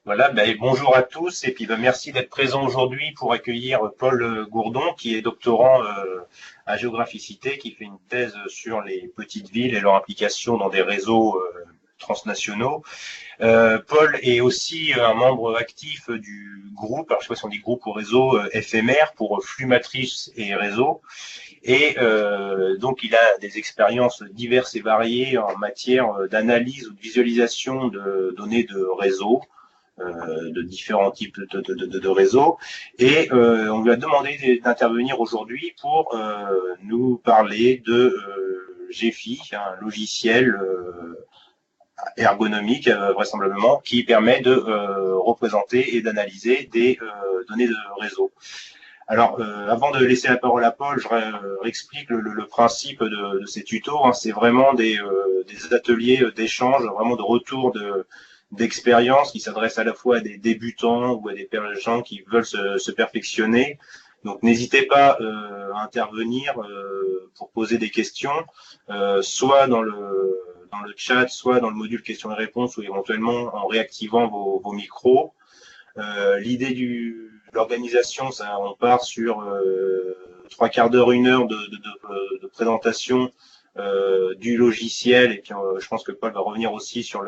Voilà, bonjour à tous et puis merci d'être présent aujourd'hui pour accueillir Paul Gourdon qui est doctorant à Géographicité, qui fait une thèse sur les petites villes et leur implication dans des réseaux transnationaux. Paul est aussi un membre actif du groupe, alors je sais pas si on dit groupe ou réseau FMR pour flux matrice et réseau, et donc il a des expériences diverses et variées en matière d'analyse ou de visualisation de données de réseau, de différents types de réseaux. Et on lui a demandé d'intervenir aujourd'hui pour nous parler de GEFI, un logiciel ergonomique vraisemblablement, qui permet de représenter et d'analyser des données de réseau. Alors, avant de laisser la parole à Paul, je réexplique le principe de ces tutos. Hein. C'est vraiment des ateliers d'échange, vraiment de retour d'expérience qui s'adressent à la fois à des débutants ou à des gens qui veulent se perfectionner. Donc, n'hésitez pas à intervenir pour poser des questions, soit dans le chat, soit dans le module questions et réponses, ou éventuellement en réactivant vos micros. L'idée de l'organisation, ça, on part sur 3/4 d'heure, 1 heure de présentation du logiciel, et puis je pense que Paul va revenir aussi sur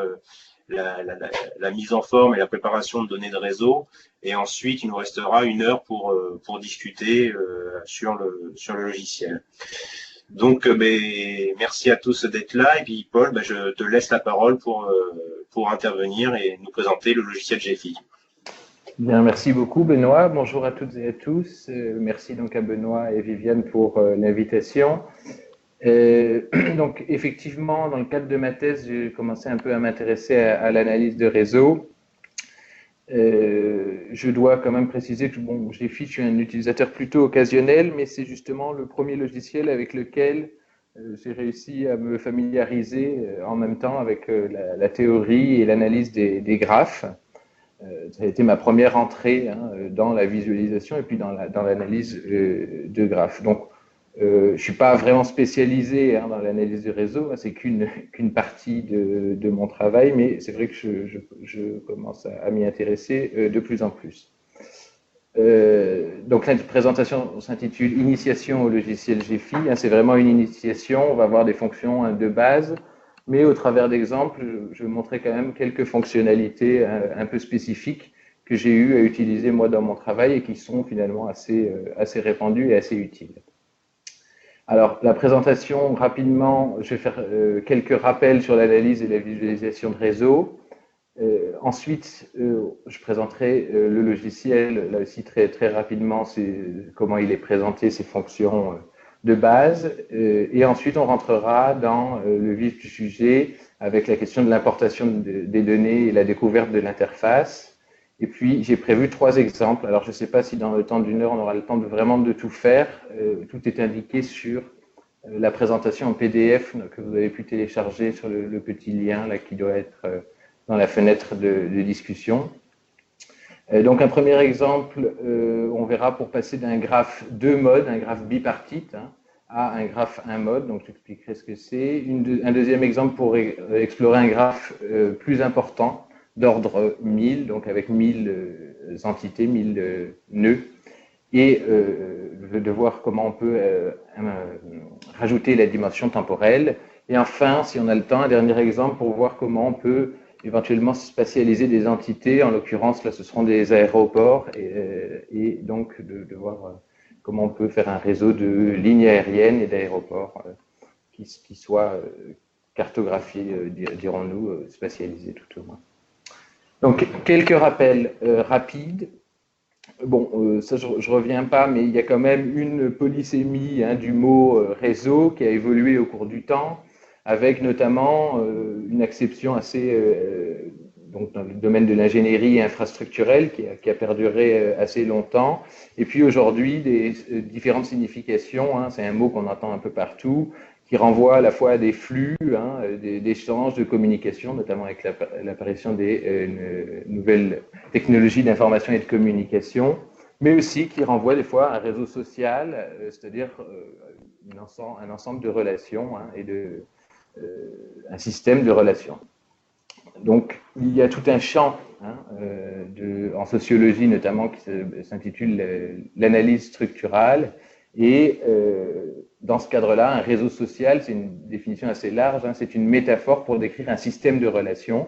la mise en forme et la préparation de données de réseau, et ensuite il nous restera 1 heure pour discuter sur le logiciel. Donc merci à tous d'être là, et puis Paul, je te laisse la parole pour intervenir et nous présenter le logiciel GEFI. Bien, merci beaucoup Benoît. Bonjour à toutes et à tous. Merci donc à Benoît et Viviane pour l'invitation. Donc effectivement, dans le cadre de ma thèse, j'ai commencé un peu à m'intéresser à l'analyse de réseau. Je dois quand même préciser que GEFI, je suis un utilisateur plutôt occasionnel, mais c'est justement le premier logiciel avec lequel j'ai réussi à me familiariser en même temps avec la théorie et l'analyse des graphes. Ça a été ma première entrée dans la visualisation et puis dans l'analyse de graphes. Donc, je ne suis pas vraiment spécialisé dans l'analyse du réseau, c'est qu'une partie de mon travail, mais c'est vrai que je commence à m'y intéresser de plus en plus. Donc, la présentation s'intitule Initiation au logiciel GEFI. C'est vraiment une initiation, on va voir des fonctions de base. Mais au travers d'exemples, je vais montrer quand même quelques fonctionnalités un peu spécifiques que j'ai eu à utiliser moi dans mon travail et qui sont finalement assez répandues et assez utiles. Alors, la présentation, rapidement, je vais faire quelques rappels sur l'analyse et la visualisation de réseau. Ensuite, je présenterai le logiciel, là aussi très rapidement, comment il est présenté, ses fonctions de base, et ensuite on rentrera dans le vif du sujet avec la question de l'importation des données et la découverte de l'interface. Et puis j'ai prévu 3 exemples. Alors je ne sais pas si dans le temps d'1 heure on aura le temps vraiment de tout faire. Tout est indiqué sur la présentation en PDF que vous avez pu télécharger sur le petit lien là qui doit être dans la fenêtre de discussion. Donc un premier exemple, on verra pour passer d'un graphe 2 modes, un graphe bipartite, à un graphe 1 mode, donc j'expliquerai ce que c'est. Un deuxième exemple pour explorer un graphe plus important, d'ordre 1000, donc avec 1000 entités, 1000 nœuds, et de voir comment on peut rajouter la dimension temporelle. Et enfin, si on a le temps, un dernier exemple pour voir comment on peut éventuellement spatialiser des entités. En l'occurrence, là, ce seront des aéroports, et donc de voir comment on peut faire un réseau de lignes aériennes et d'aéroports qui soient cartographiés, dirons-nous, spatialisés tout au moins. Donc, quelques rappels rapides. Bon, ça, je ne reviens pas, mais il y a quand même une polysémie du mot réseau qui a évolué au cours du temps, avec notamment une acception assez, donc dans le domaine de l'ingénierie infrastructurelle qui a perduré assez longtemps. Et puis aujourd'hui, des différentes significations, c'est un mot qu'on entend un peu partout, qui renvoie à la fois à des flux, des échanges de communication, notamment avec l'apparition des nouvelles technologies d'information et de communication, mais aussi qui renvoie des fois à un réseau social, c'est-à-dire un ensemble de relations et un système de relations. Donc, il y a tout un champ en sociologie notamment qui s'intitule l'analyse structurale. Et dans ce cadre-là, un réseau social, c'est une définition assez large, c'est une métaphore pour décrire un système de relations.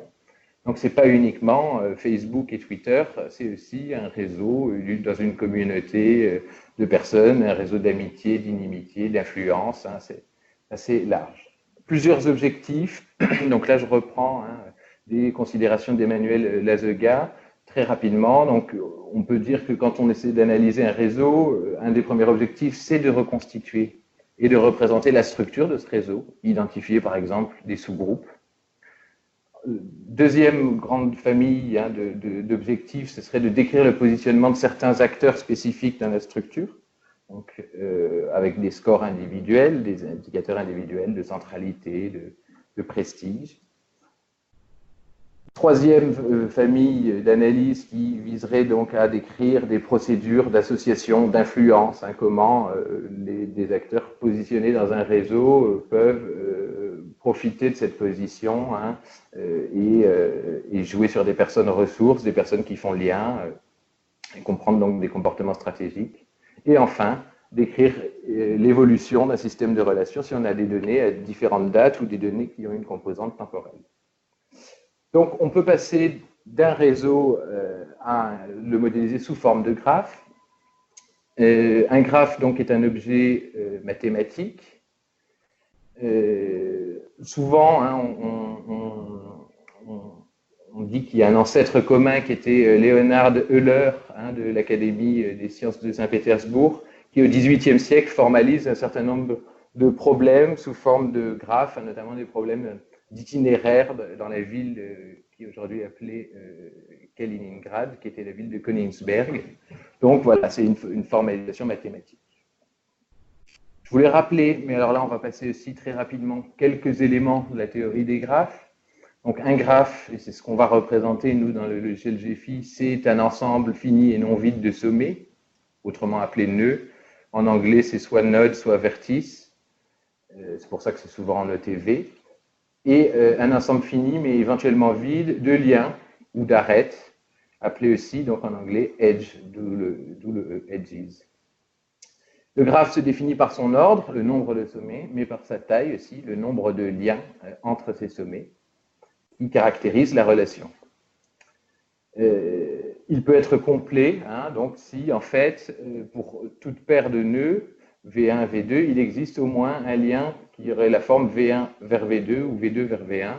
Donc, ce n'est pas uniquement Facebook et Twitter, c'est aussi un réseau dans une communauté de personnes, un réseau d'amitié, d'inimitié, d'influence, c'est assez large. Plusieurs objectifs, donc là je reprends des considérations d'Emmanuel Lazega très rapidement. Donc, on peut dire que quand on essaie d'analyser un réseau, un des premiers objectifs, c'est de reconstituer et de représenter la structure de ce réseau, identifier par exemple des sous-groupes. Deuxième grande famille d'objectifs, ce serait de décrire le positionnement de certains acteurs spécifiques dans la structure, donc avec des scores individuels, des indicateurs individuels de centralité, de prestige. Troisième famille d'analyse qui viserait donc à décrire des procédures d'association, d'influence, comment des acteurs positionnés dans un réseau peuvent profiter de cette position et jouer sur des personnes ressources, des personnes qui font lien, et comprendre donc des comportements stratégiques. Et enfin, décrire l'évolution d'un système de relations si on a des données à différentes dates ou des données qui ont une composante temporelle. Donc, on peut passer d'un réseau à le modéliser sous forme de graphe. Un graphe, donc, est un objet mathématique. Souvent, on dit qu'il y a un ancêtre commun qui était Leonhard Euler de l'Académie des sciences de Saint-Pétersbourg, qui au XVIIIe siècle formalise un certain nombre de problèmes sous forme de graphes, notamment des problèmes d'itinéraire dans la ville qui est aujourd'hui appelée Kaliningrad, qui était la ville de Königsberg. Donc voilà, c'est une formalisation mathématique. Je voulais rappeler, mais alors là on va passer aussi très rapidement, quelques éléments de la théorie des graphes. Donc un graphe, et c'est ce qu'on va représenter nous dans le logiciel GEFI, c'est un ensemble fini et non vide de sommets, autrement appelé nœud. En anglais c'est soit node, soit vertice. C'est pour ça que c'est souvent en ETV. Et un ensemble fini, mais éventuellement vide, de liens ou d'arêtes, appelé aussi, donc en anglais, edge, d'où le edges. Le graphe se définit par son ordre, le nombre de sommets, mais par sa taille aussi, le nombre de liens entre ces sommets, qui caractérise la relation. Il peut être complet, donc si en fait, pour toute paire de nœuds, V1, V2, il existe au moins un lien qui aurait la forme V1 vers V2 ou V2 vers V1.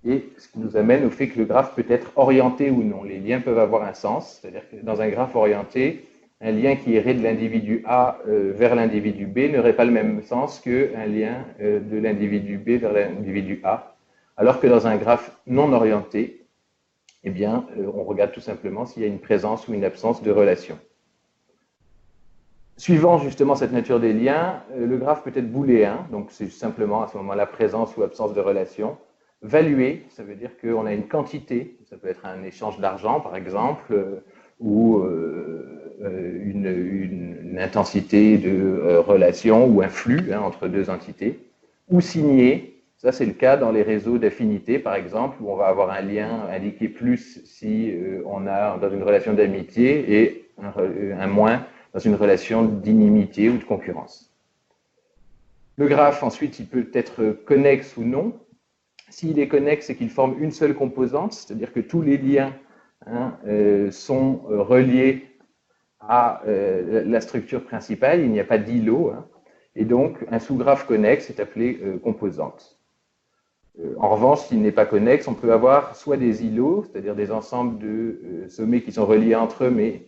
Et ce qui nous amène au fait que le graphe peut être orienté ou non. Les liens peuvent avoir un sens, c'est-à-dire que dans un graphe orienté, un lien qui irait de l'individu A vers l'individu B n'aurait pas le même sens qu'un lien de l'individu B vers l'individu A. Alors que dans un graphe non orienté, eh bien, on regarde tout simplement s'il y a une présence ou une absence de relation. Suivant justement cette nature des liens, le graphe peut être booléen, donc c'est simplement à ce moment-là présence ou absence de relation. Valué, ça veut dire qu'on a une quantité, ça peut être un échange d'argent par exemple, ou une intensité de relation ou un flux entre deux entités. Ou signé, ça c'est le cas dans les réseaux d'affinité par exemple, où on va avoir un lien indiqué plus si on a dans une relation d'amitié et un moins dans une relation d'inimité ou de concurrence. Le graphe, ensuite, il peut être connexe ou non. S'il est connexe, c'est qu'il forme une seule composante, c'est-à-dire que tous les liens sont reliés à la structure principale, il n'y a pas d'îlot, et donc un sous-graphe connexe est appelé composante. En revanche, s'il n'est pas connexe, on peut avoir soit des îlots, c'est-à-dire des ensembles de sommets qui sont reliés entre eux, mais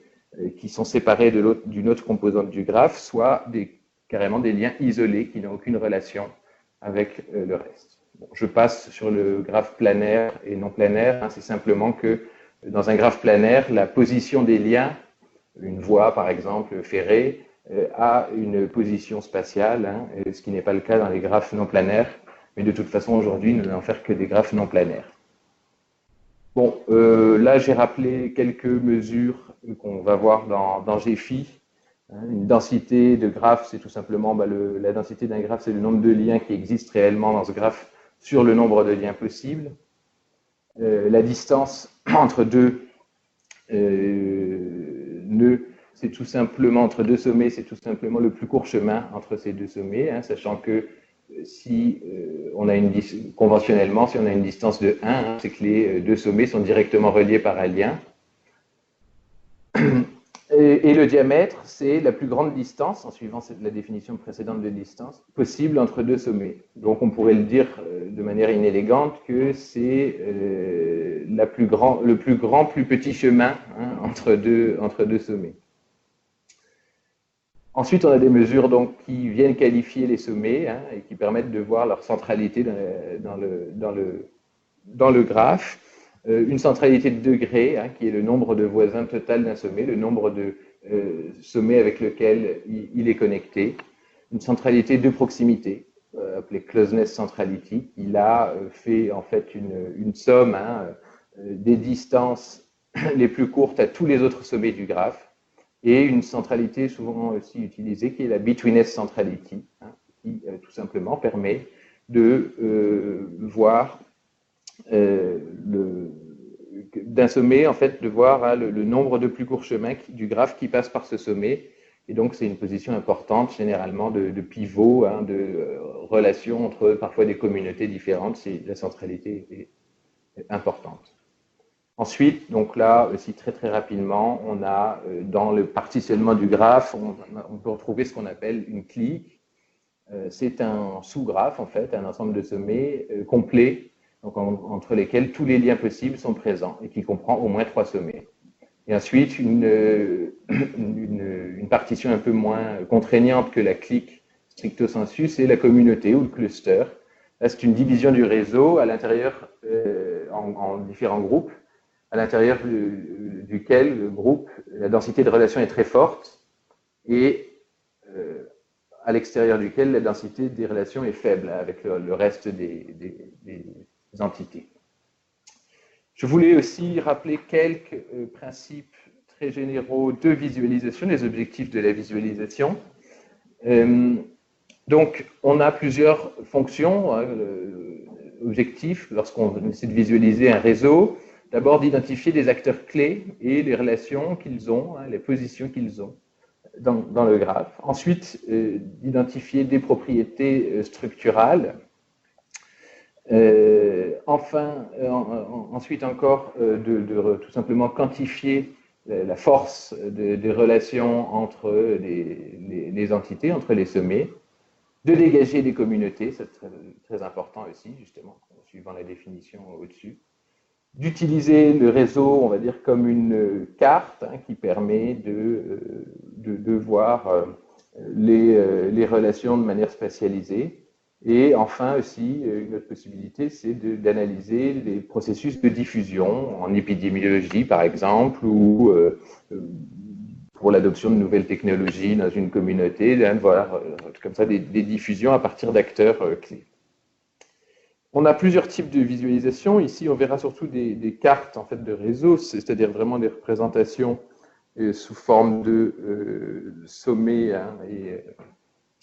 qui sont séparés d'une autre composante du graphe, soit carrément des liens isolés qui n'ont aucune relation avec le reste. Bon, je passe sur le graphe planaire et non planaire. C'est simplement que dans un graphe planaire, la position des liens, une voie par exemple ferrée, a une position spatiale, ce qui n'est pas le cas dans les graphes non planaires. Mais de toute façon, aujourd'hui, nous n'allons faire que des graphes non planaires. Bon, là, j'ai rappelé quelques mesures qu'on va voir dans GEFI. Une densité de graphe, c'est tout simplement, la densité d'un graphe, c'est le nombre de liens qui existent réellement dans ce graphe sur le nombre de liens possibles. La distance entre deux nœuds, c'est tout simplement, entre deux sommets, c'est tout simplement le plus court chemin entre ces deux sommets, hein, sachant que si on a conventionnellement, si on a une distance de 1, hein, c'est que les deux sommets sont directement reliés par un lien. Et le diamètre, c'est la plus grande distance, en suivant la définition précédente de distance, possible entre deux sommets. Donc on pourrait le dire de manière inélégante que c'est le plus grand, plus petit chemin, hein, entre deux sommets. Ensuite, on a des mesures donc, qui viennent qualifier les sommets, hein, et qui permettent de voir leur centralité dans le graphe. Une centralité de degré, hein, qui est le nombre de voisins total d'un sommet, le nombre de sommets avec lequel il est connecté. Une centralité de proximité, appelée closeness centrality. Il a fait en fait une somme, hein, des distances les plus courtes à tous les autres sommets du graphe. Et une centralité souvent aussi utilisée qui est la betweenness centrality, hein, qui tout simplement permet de voir d'un sommet, en fait, de voir, hein, le nombre de plus courts chemins du graphe qui passe par ce sommet. Et donc, c'est une position importante, généralement, de pivot, hein, de relation entre parfois des communautés différentes, si la centralité est importante. Ensuite, donc là, aussi très très rapidement, on a dans le partitionnement du graphe, on peut retrouver ce qu'on appelle une clique. C'est un sous-graphe, en fait, un ensemble de sommets complet, donc entre lesquels tous les liens possibles sont présents et qui comprend au moins 3 sommets. Et ensuite, une partition un peu moins contraignante que la clique stricto sensu, c'est la communauté ou le cluster. Là, c'est une division du réseau à l'intérieur en différents groupes, à l'intérieur duquel le groupe, la densité de relation est très forte et à l'extérieur duquel la densité des relations est faible avec le reste des entités. Je voulais aussi rappeler quelques principes très généraux de visualisation, les objectifs de la visualisation. Donc, on a plusieurs fonctions, hein, objectifs lorsqu'on essaie de visualiser un réseau. D'abord, d'identifier des acteurs clés et les relations qu'ils ont, hein, les positions qu'ils ont dans le graphe. Ensuite, d'identifier des propriétés structurales. Ensuite encore, de tout simplement quantifier la force des relations entre les entités, entre les sommets. De dégager des communautés, c'est très, très important aussi, justement, suivant la définition au-dessus. D'utiliser le réseau, on va dire, comme une carte, hein, qui permet de voir les relations de manière spatialisée. Et enfin aussi, une autre possibilité, c'est d'analyser les processus de diffusion en épidémiologie, par exemple, ou pour l'adoption de nouvelles technologies dans une communauté, de voir comme ça des diffusions à partir d'acteurs clés. On a plusieurs types de visualisation. Ici, on verra surtout des cartes en fait, de réseau, c'est-à-dire vraiment des représentations sous forme de sommets, hein,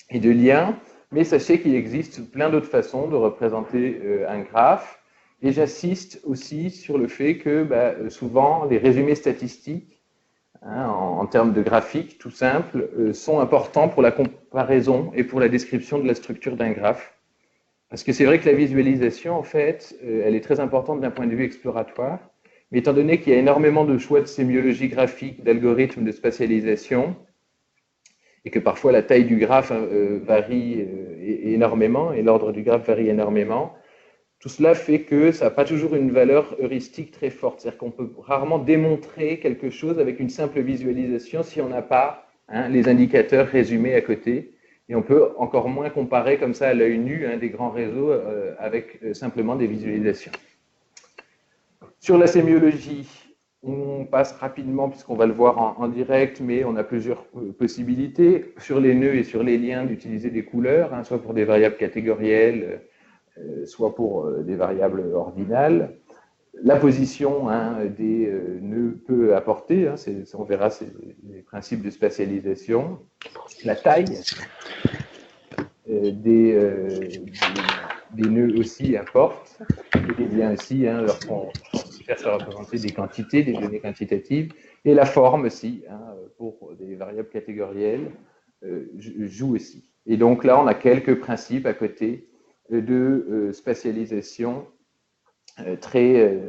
et de liens. Mais sachez qu'il existe plein d'autres façons de représenter un graphe. Et j'insiste aussi sur le fait que souvent, les résumés statistiques, hein, en termes de graphique tout simple, sont importants pour la comparaison et pour la description de la structure d'un graphe. Parce que c'est vrai que la visualisation, en fait, elle est très importante d'un point de vue exploratoire, mais étant donné qu'il y a énormément de choix de sémiologie graphique, d'algorithmes de spatialisation, et que parfois la taille du graphe varie énormément, et l'ordre du graphe varie énormément, tout cela fait que ça n'a pas toujours une valeur heuristique très forte. C'est-à-dire qu'on peut rarement démontrer quelque chose avec une simple visualisation si on n'a pas, hein, les indicateurs résumés à côté. Et on peut encore moins comparer comme ça à l'œil nu, hein, des grands réseaux avec simplement des visualisations. Sur la sémiologie, on passe rapidement puisqu'on va le voir en direct, mais on a plusieurs possibilités sur les nœuds et sur les liens d'utiliser des couleurs, hein, soit pour des variables catégorielles, soit pour des variables ordinales. La position, hein, des nœuds peut apporter, hein, on verra, c'est les principes de spatialisation. La taille des des nœuds aussi importent, et des liens aussi, hein, lorsqu'on cherche à représenter des quantités, des données quantitatives, et la forme aussi, hein, pour des variables catégorielles, joue aussi. Et donc là, on a quelques principes à côté de spatialisation très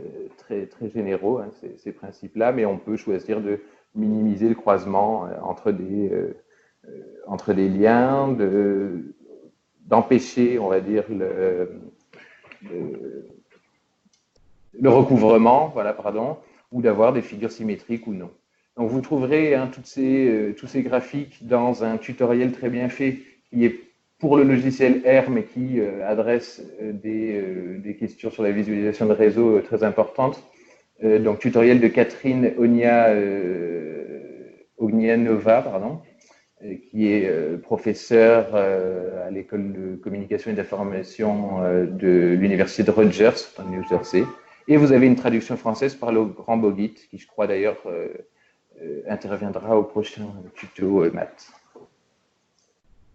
généraux, hein, ces principes-là, mais on peut choisir de minimiser le croisement entre des liens, d'empêcher, on va dire, le recouvrement, voilà, pardon, ou d'avoir des figures symétriques ou non. Donc vous trouverez hein, tous ces graphiques dans un tutoriel très bien fait qui est pour le logiciel R, mais qui adresse des questions sur la visualisation de réseau très importantes. Donc tutoriel de Catherine Ognianova, pardon, qui est professeure à l'école de communication et d'information de l'université de Rutgers, dans le New Jersey. Et vous avez une traduction française par le grand Bogit, qui je crois d'ailleurs interviendra au prochain tuto maths.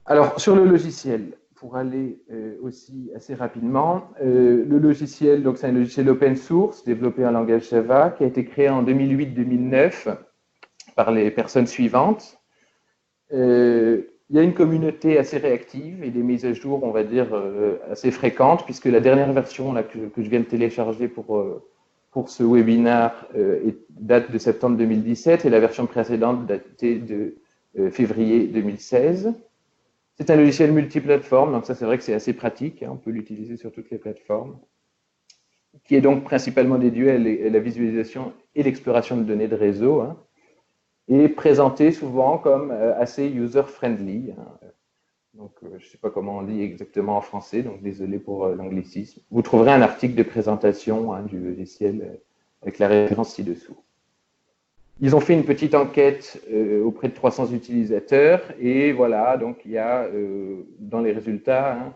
Alors, sur le logiciel, pour aller aussi assez rapidement, le logiciel, donc c'est un logiciel open source développé en langage Java qui a été créé en 2008-2009 par les personnes suivantes. Il y a une communauté assez réactive et des mises à jour, on va dire, assez fréquentes, puisque la dernière version là, que je viens de télécharger pour ce webinaire date de septembre 2017 et la version précédente datée de février 2016. C'est un logiciel multiplateforme, donc ça c'est vrai que c'est assez pratique, hein, on peut l'utiliser sur toutes les plateformes, qui est donc principalement dédié à la visualisation et l'exploration de données de réseau, hein, et présenté souvent comme assez user-friendly. Hein. Donc, je ne sais pas comment on dit exactement en français, donc désolé pour l'anglicisme. Vous trouverez un article de présentation hein, du logiciel avec la référence ci-dessous. Ils ont fait une petite enquête auprès de 300 utilisateurs et voilà, donc il y a dans les résultats hein,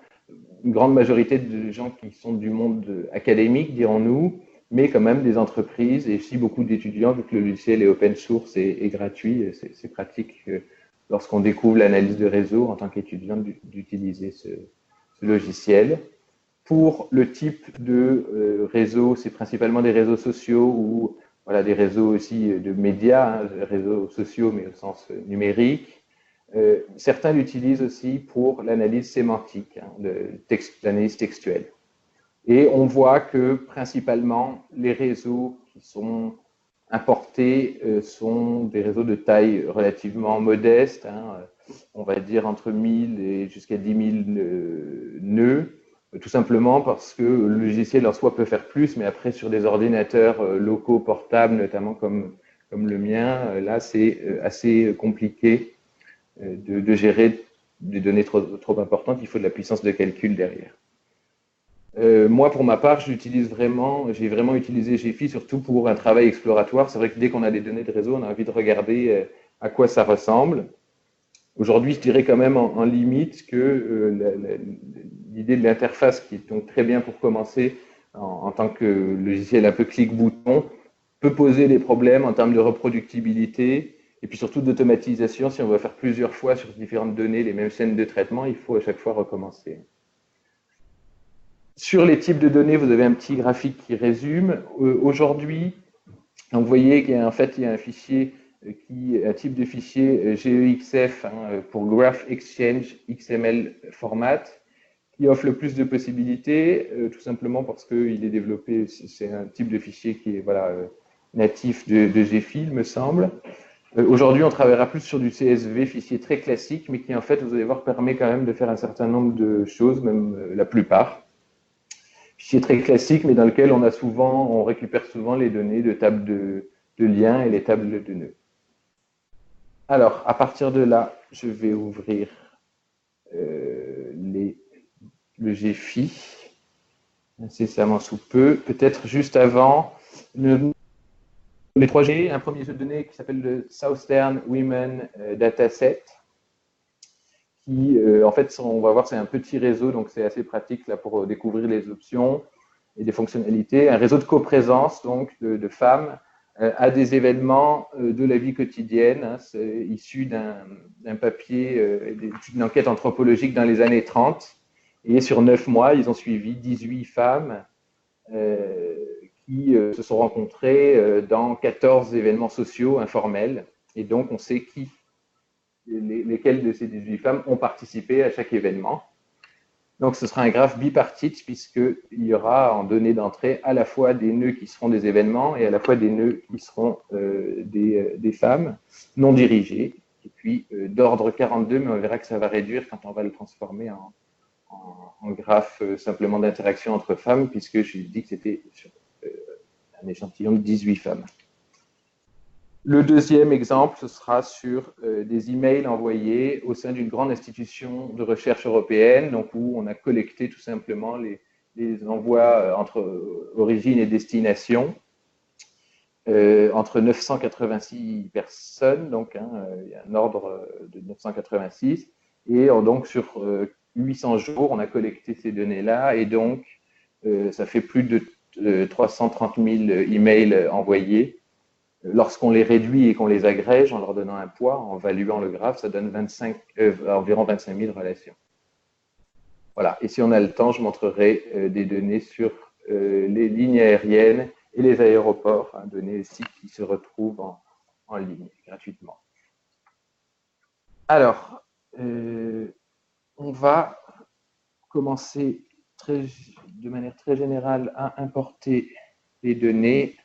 une grande majorité de gens qui sont du monde académique, dirons-nous, mais quand même des entreprises et aussi beaucoup d'étudiants, vu que le logiciel est open source et gratuit. C'est pratique lorsqu'on découvre l'analyse de réseau en tant qu'étudiant d'utiliser ce logiciel. Pour le type de réseau, c'est principalement des réseaux sociaux ou voilà, des réseaux aussi de médias, hein, réseaux sociaux mais au sens numérique. Certains l'utilisent aussi pour l'analyse sémantique, hein, l'analyse textuelle. Et on voit que principalement les réseaux qui sont importés sont des réseaux de taille relativement modeste, hein, on va dire entre 1000 et jusqu'à 10 000 nœuds, tout simplement parce que le logiciel en soi peut faire plus, mais après sur des ordinateurs locaux portables, notamment comme le mien, là c'est assez compliqué de gérer des données trop importantes, il faut de la puissance de calcul derrière. Moi, pour ma part, j'ai vraiment utilisé Gephi surtout pour un travail exploratoire. C'est vrai que dès qu'on a des données de réseau, on a envie de regarder à quoi ça ressemble. Aujourd'hui, je dirais quand même en limite que l'idée de l'interface, qui est donc très bien pour commencer en tant que logiciel un peu clic-bouton, peut poser des problèmes en termes de reproductibilité et puis surtout d'automatisation. Si on veut faire plusieurs fois sur différentes données les mêmes chaînes de traitement, il faut à chaque fois recommencer. Sur les types de données, vous avez un petit graphique qui résume. Aujourd'hui, vous voyez qu'il y a un fichier un type de fichier GEXF hein, pour Graph Exchange XML Format qui offre le plus de possibilités, tout simplement parce qu'il est développé, c'est un type de fichier qui est voilà, natif de Gephi, il me semble. Aujourd'hui, on travaillera plus sur du CSV, fichier très classique, mais qui en fait, vous allez voir, permet quand même de faire un certain nombre de choses, même la plupart. Fichier très classique, mais dans lequel on récupère souvent les données de tables de liens et les tables de nœuds. Alors, à partir de là, je vais ouvrir le Gephi incessamment sous peu. Peut-être juste avant, les 3G, un premier jeu de données qui s'appelle le Southern Women Dataset, qui, en fait, on va voir, c'est un petit réseau, donc c'est assez pratique là pour découvrir les options et des fonctionnalités. Un réseau de coprésence, donc, de femmes à des événements de la vie quotidienne. Hein, c'est issu d'un papier, d'une enquête anthropologique dans les années 30. Et sur 9 mois, ils ont suivi 18 femmes qui se sont rencontrées dans 14 événements sociaux informels. Et donc, on sait lesquelles de ces 18 femmes ont participé à chaque événement. Donc, ce sera un graphe bipartite puisqu'il y aura en données d'entrée à la fois des nœuds qui seront des événements et à la fois des nœuds qui seront des femmes non dirigées. Et puis, d'ordre 42, mais on verra que ça va réduire quand on va le transformer en graphe simplement d'interaction entre femmes, puisque je dis que c'était sur un échantillon de 18 femmes. Le deuxième exemple, ce sera sur des emails envoyés au sein d'une grande institution de recherche européenne, donc où on a collecté tout simplement les envois entre origine et destination entre 986 personnes, donc il y a un ordre de 986, et donc sur 800 jours, on a collecté ces données-là, et donc ça fait plus de 330 000 emails envoyés. Lorsqu'on les réduit et qu'on les agrège en leur donnant un poids, en valuant le graphe, ça donne environ 25 000 relations. Voilà. Et si on a le temps, je montrerai des données sur les lignes aériennes et les aéroports, données aussi qui se retrouvent en ligne gratuitement. Alors, on va commencer de manière très générale à importer les données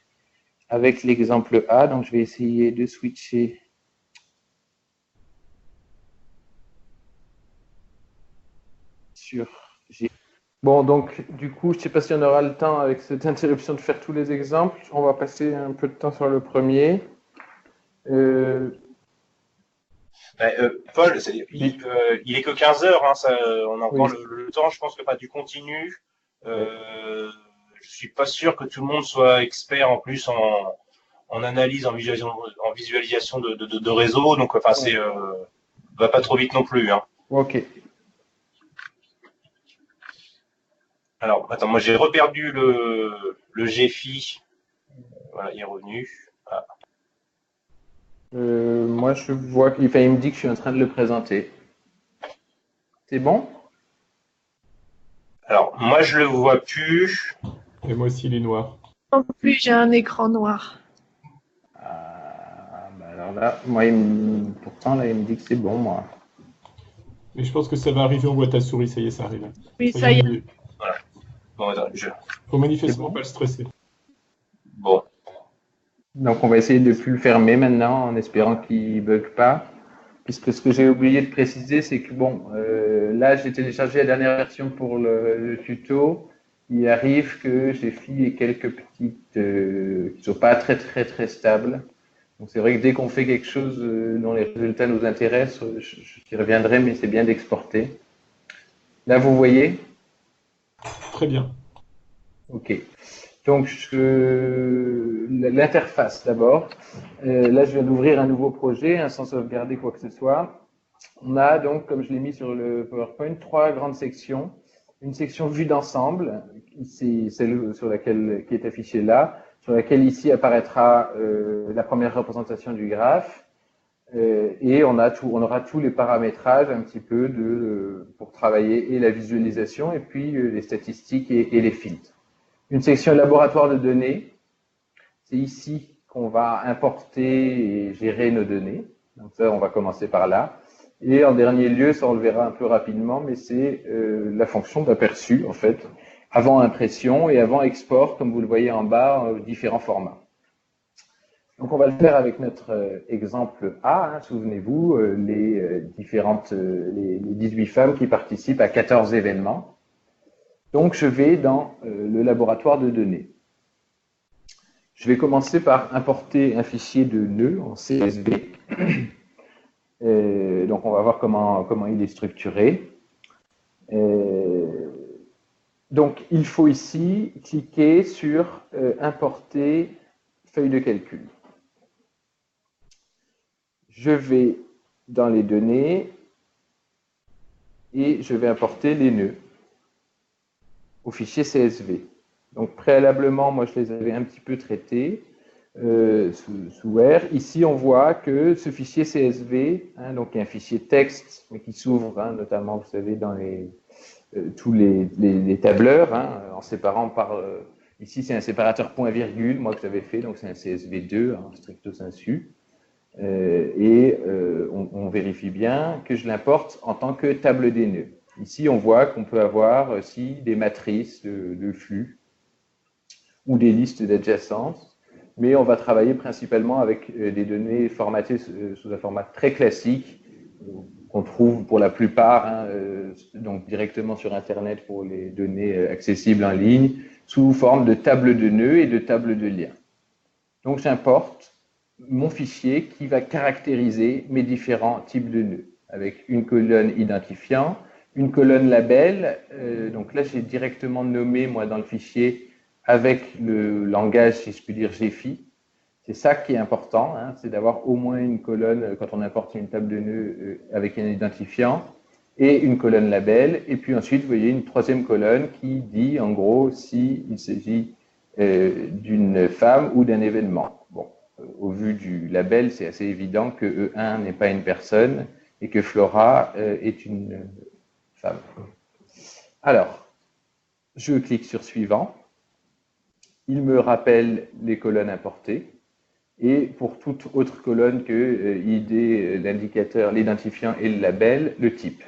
avec l'exemple A. Donc, je vais essayer de switcher sur G. Bon, donc, du coup, je ne sais pas si on aura le temps avec cette interruption de faire tous les exemples. On va passer un peu de temps sur le premier. Paul, il est que 15 heures, hein, on a encore le temps. Je pense que tu continues. Je suis pas sûr que tout le monde soit expert en plus en analyse, en visualisation de réseau. Donc, enfin, va pas trop vite non plus. Hein. Ok. Alors, attends, moi j'ai reperdu le GFI. Voilà, il est revenu. Ah. Moi, je vois qu'il me dit que je suis en train de le présenter. C'est bon? Alors, moi, je le vois plus. Et moi aussi, il est noir. Non plus, j'ai un écran noir. Alors là, moi, pourtant, là, il me dit que c'est bon, moi. Mais je pense que ça va arriver en boîte à souris, ça y est, ça arrive. Oui, ça y est. Voilà. Bon, attends, faut manifestement pas le stresser. Bon. Donc, on va essayer de ne plus le fermer maintenant, en espérant qu'il ne bug pas. Puisque ce que j'ai oublié de préciser, c'est que, bon, là, j'ai téléchargé la dernière version pour le tuto. Il arrive que j'ai fait quelques petites qui ne sont pas très, très, très stables. Donc, c'est vrai que dès qu'on fait quelque chose dont les résultats nous intéressent, j'y reviendrai, mais c'est bien d'exporter. Là, vous voyez? Très bien. OK. Donc, l'interface d'abord. Là, je viens d'ouvrir un nouveau projet, sans sauvegarder quoi que ce soit. On a donc, comme je l'ai mis sur le PowerPoint, 3 grandes sections. Une section vue d'ensemble, c'est celle qui est affichée là, sur laquelle ici apparaîtra la première représentation du graphe. Et on aura tous les paramétrages un petit peu pour travailler et la visualisation et puis les statistiques et les filtres. Une section laboratoire de données, c'est ici qu'on va importer et gérer nos données. Donc ça, on va commencer par là. Et en dernier lieu, ça on le verra un peu rapidement, mais c'est la fonction d'aperçu, en fait, avant impression et avant export, comme vous le voyez en bas, différents formats. Donc on va le faire avec notre exemple A, souvenez-vous, les 18 femmes qui participent à 14 événements. Donc je vais dans le laboratoire de données. Je vais commencer par importer un fichier de nœuds en CSV. Donc on va voir comment il est structuré. Donc il faut ici cliquer sur importer feuille de calcul. Je vais dans les données et je vais importer les nœuds au fichier CSV. Donc préalablement, moi je les avais un petit peu traités sous R. Ici, on voit que ce fichier CSV, donc il y a un fichier texte mais qui s'ouvre, notamment, vous savez, dans tous les tableurs, hein, en séparant par... ici, c'est un séparateur point-virgule, moi, que j'avais fait, donc c'est un CSV2, hein, stricto sensu. On vérifie bien que je l'importe en tant que table des nœuds. Ici, on voit qu'on peut avoir aussi des matrices de flux ou des listes d'adjacences, mais on va travailler principalement avec des données formatées sous un format très classique qu'on trouve pour la plupart donc directement sur Internet pour les données accessibles en ligne, sous forme de table de nœuds et de table de liens. Donc j'importe mon fichier qui va caractériser mes différents types de nœuds, avec une colonne identifiant, une colonne label. Donc là, j'ai directement nommé, moi, dans le fichier, avec le langage, si je puis dire, GFI. C'est ça qui est important, hein, c'est d'avoir au moins une colonne, quand on importe une table de nœuds avec un identifiant, et une colonne label. Et puis ensuite, vous voyez une troisième colonne qui dit, en gros, s'il s'agit d'une femme ou d'un événement. Bon, au vu du label, c'est assez évident que E1 n'est pas une personne et que Flora est une femme. Alors, je clique sur Suivant. Il me rappelle les colonnes importées. Et pour toute autre colonne que ID, l'indicateur, l'identifiant et le label, le type.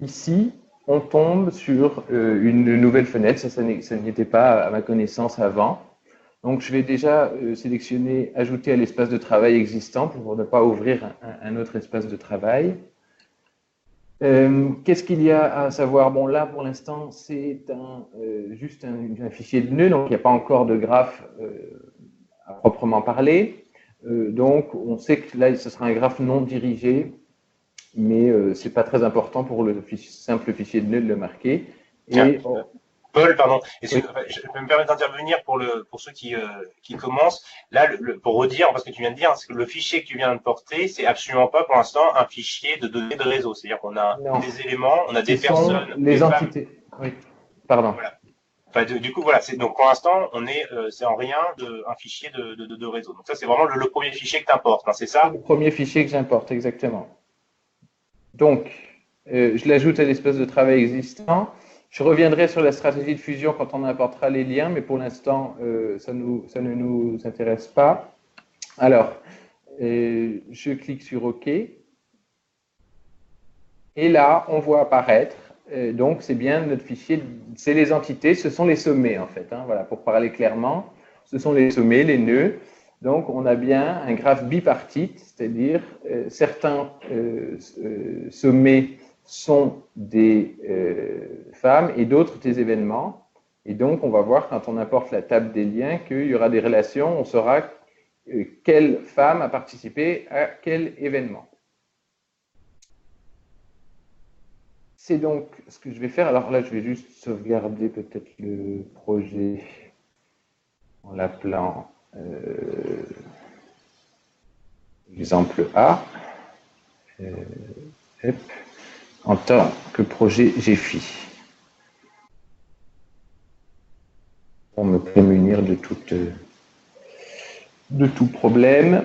Ici, on tombe sur une nouvelle fenêtre. Ça n'y était pas à ma connaissance avant. Donc, je vais déjà sélectionner « Ajouter à l'espace de travail existant » pour ne pas ouvrir un autre espace de travail. Qu'est-ce qu'il y a à savoir? Bon, là, pour l'instant, c'est juste un fichier de nœuds, donc il n'y a pas encore de graphe à proprement parler. Donc, on sait que là, ce sera un graphe non dirigé, mais ce n'est pas très important pour le simple fichier de nœuds de le marquer. Et, Paul, pardon, je peux me permettre d'intervenir pour ceux qui commencent. Là, pour redire, parce que tu viens de dire, que le fichier que tu viens de porter, c'est absolument pas pour l'instant un fichier de données de réseau. C'est-à-dire qu'on a des éléments, on a des personnes, les entités. Oui. Pardon. Voilà. Enfin, du coup, voilà. Donc pour l'instant, c'est en rien un fichier de réseau. Donc ça, c'est vraiment le premier fichier que tu importes, hein, c'est ça? Le premier fichier que j'importe, exactement. Donc, je l'ajoute à l'espace de travail existant. Je reviendrai sur la stratégie de fusion quand on importera les liens, mais pour l'instant, ça ne nous intéresse pas. Alors, je clique sur OK. Et là, on voit apparaître, donc c'est bien notre fichier, c'est les entités, ce sont les sommets en fait. Hein, voilà, pour parler clairement, ce sont les sommets, les nœuds. Donc, on a bien un graphe bipartite, c'est-à-dire certains sommets sont des femmes et d'autres des événements. Et donc, on va voir quand on importe la table des liens qu'il y aura des relations, on saura quelle femme a participé à quel événement. C'est donc ce que je vais faire. Alors là, je vais juste sauvegarder peut-être le projet en l'appelant exemple A. En tant que projet GFI, pour me prémunir de tout problème.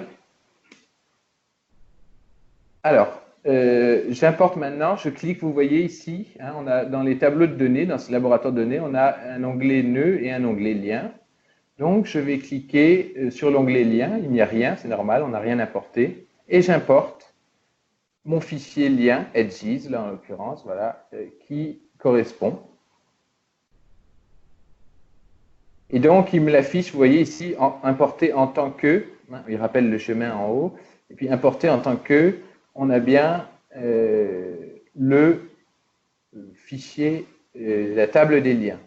Alors, j'importe maintenant, je clique, vous voyez ici, hein, on a dans les tableaux de données, dans ce laboratoire de données, on a un onglet nœud et un onglet lien. Donc, je vais cliquer sur l'onglet lien, il n'y a rien, c'est normal, on n'a rien importé, et j'importe mon fichier lien, edges, là en l'occurrence, voilà, qui correspond. Et donc, il me l'affiche, vous voyez ici, importé en tant que, hein, il rappelle le chemin en haut, et puis importé en tant que, on a bien le fichier, la table des liens.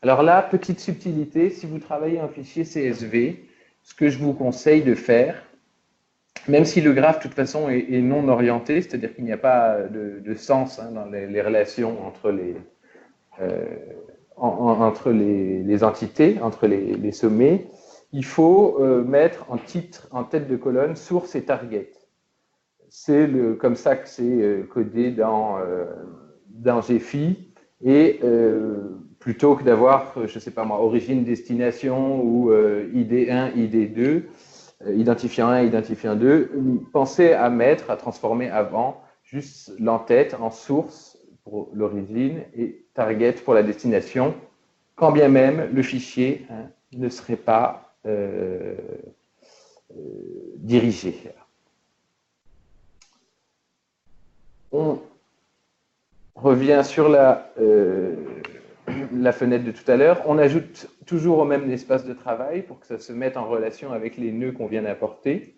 Alors là, petite subtilité, si vous travaillez en fichier CSV, ce que je vous conseille de faire, même si le graphe, de toute façon, est non orienté, c'est-à-dire qu'il n'y a pas de sens hein, dans les relations entre les entités, entre les sommets, il faut mettre en titre, en tête de colonne, source et target. C'est comme ça que c'est codé dans GFI, et plutôt que d'avoir, je ne sais pas moi, origine, destination, ou ID1, ID2, identifiant 1, identifiant 2, pensez à transformer avant juste l'entête en source pour l'origine et target pour la destination, quand bien même le fichier ne serait pas dirigé. On revient sur la fenêtre de tout à l'heure. On ajoute toujours au même espace de travail pour que ça se mette en relation avec les nœuds qu'on vient d'importer.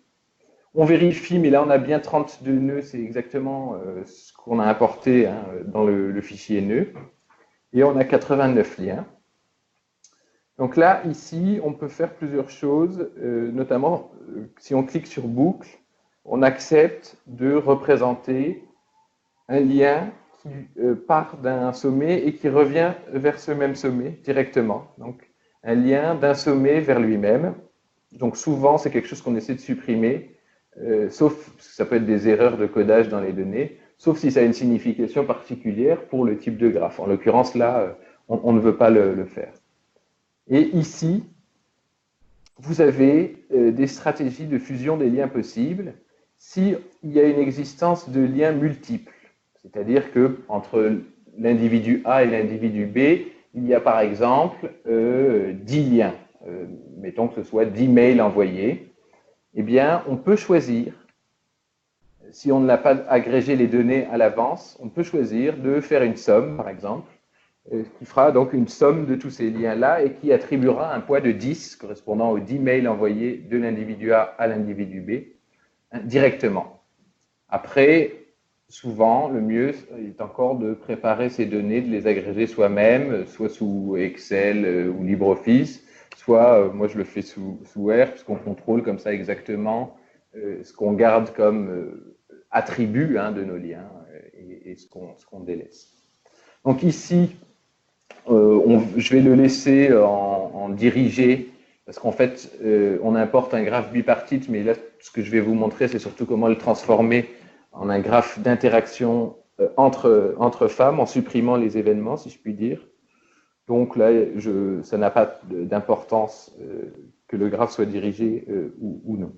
On vérifie, mais là on a bien 32 nœuds, c'est exactement ce qu'on a importé dans le fichier nœud. Et on a 89 liens. Donc là, ici, on peut faire plusieurs choses, notamment si on clique sur boucle, on accepte de représenter un lien qui part d'un sommet et qui revient vers ce même sommet directement. Donc un lien d'un sommet vers lui-même. Donc souvent, c'est quelque chose qu'on essaie de supprimer, sauf, ça peut être des erreurs de codage dans les données, sauf si ça a une signification particulière pour le type de graphe. En l'occurrence, là, on ne veut pas le faire. Et ici, vous avez des stratégies de fusion des liens possibles s'il y a une existence de liens multiples. C'est-à-dire qu'entre l'individu A et l'individu B, il y a par exemple 10 liens. Mettons que ce soit 10 mails envoyés. Eh bien, on peut choisir, si on n'a pas agrégé les données à l'avance, on peut choisir de faire une somme, par exemple, qui fera donc une somme de tous ces liens-là et qui attribuera un poids de 10 correspondant aux 10 mails envoyés de l'individu A à l'individu B directement. Après, souvent, le mieux est encore de préparer ces données, de les agréger soi-même, soit sous Excel ou LibreOffice, soit, moi je le fais sous R, puisqu'on contrôle comme ça exactement ce qu'on garde comme attribut de nos liens et ce qu'on délaisse. Donc ici, je vais le laisser en dirigé, parce qu'en fait, on importe un graphe bipartite, mais là, ce que je vais vous montrer, c'est surtout comment le transformer en un graphe d'interaction entre femmes, en supprimant les événements, si je puis dire. Donc là, ça n'a pas d'importance que le graphe soit dirigé ou non.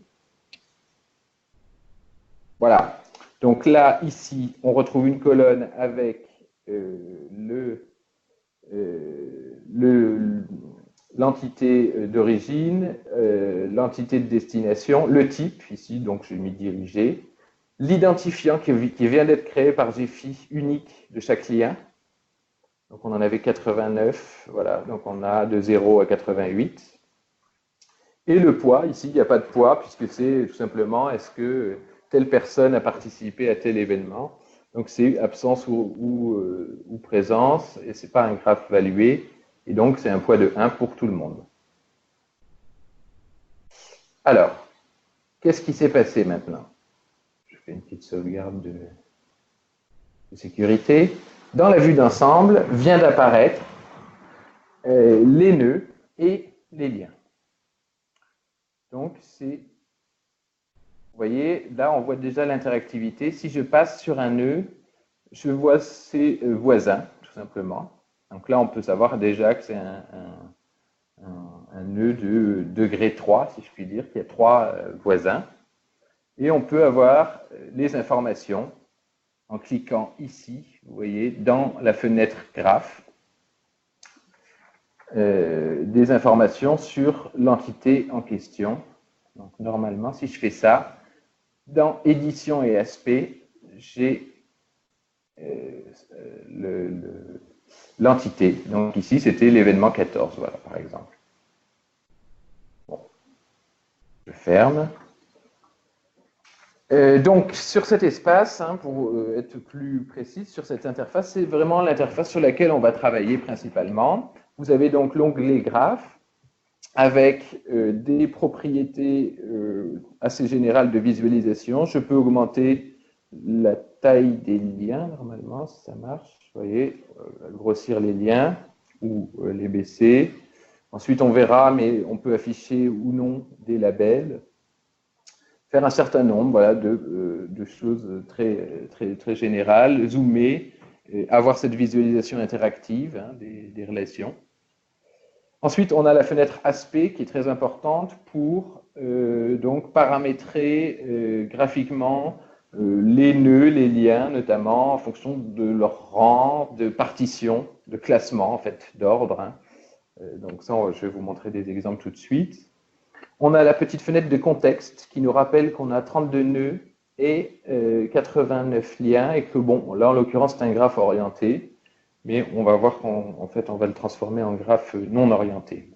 Voilà. Donc là, ici, on retrouve une colonne avec l'entité d'origine, l'entité de destination, le type, ici, donc j'ai mis dirigé, l'identifiant qui vient d'être créé par GFI unique de chaque lien. Donc on en avait 89, voilà, donc on a de 0 à 88. Et le poids, ici, il n'y a pas de poids, puisque c'est tout simplement, est-ce que telle personne a participé à tel événement. Donc c'est absence ou présence, et ce n'est pas un graphe valué, et donc c'est un poids de 1 pour tout le monde. Alors, qu'est-ce qui s'est passé maintenant? Je fais une petite sauvegarde de sécurité. Dans la vue d'ensemble, vient d'apparaître les nœuds et les liens. Donc, vous voyez, là, on voit déjà l'interactivité. Si je passe sur un nœud, je vois ses voisins, tout simplement. Donc là, on peut savoir déjà que c'est un nœud de degré 3, si je puis dire, qu'il y a 3 voisins. Et on peut avoir les informations en cliquant ici, vous voyez, dans la fenêtre graphe, des informations sur l'entité en question. Donc normalement, si je fais ça, dans édition et aspect, j'ai l'entité. Donc ici, c'était l'événement 14, voilà, par exemple. Bon. Je ferme. Donc, sur cet espace, pour être plus précis, sur cette interface, c'est vraiment l'interface sur laquelle on va travailler principalement. Vous avez donc l'onglet graphe avec des propriétés assez générales de visualisation. Je peux augmenter la taille des liens, normalement, si ça marche. Vous voyez, grossir les liens ou les baisser. Ensuite, on verra, mais on peut afficher ou non des labels. Faire un certain nombre voilà, de choses très générales, zoomer, avoir cette visualisation interactive des relations. Ensuite, on a la fenêtre aspect qui est très importante pour donc paramétrer graphiquement les nœuds, les liens, notamment en fonction de leur rang, de partition, de classement, en fait, d'ordre. Hein. Donc ça, je vais vous montrer des exemples tout de suite. On a la petite fenêtre de contexte qui nous rappelle qu'on a 32 nœuds et 89 liens et que, bon, là, en l'occurrence, c'est un graphe orienté, mais on va voir qu'en fait, on va le transformer en graphe non orienté.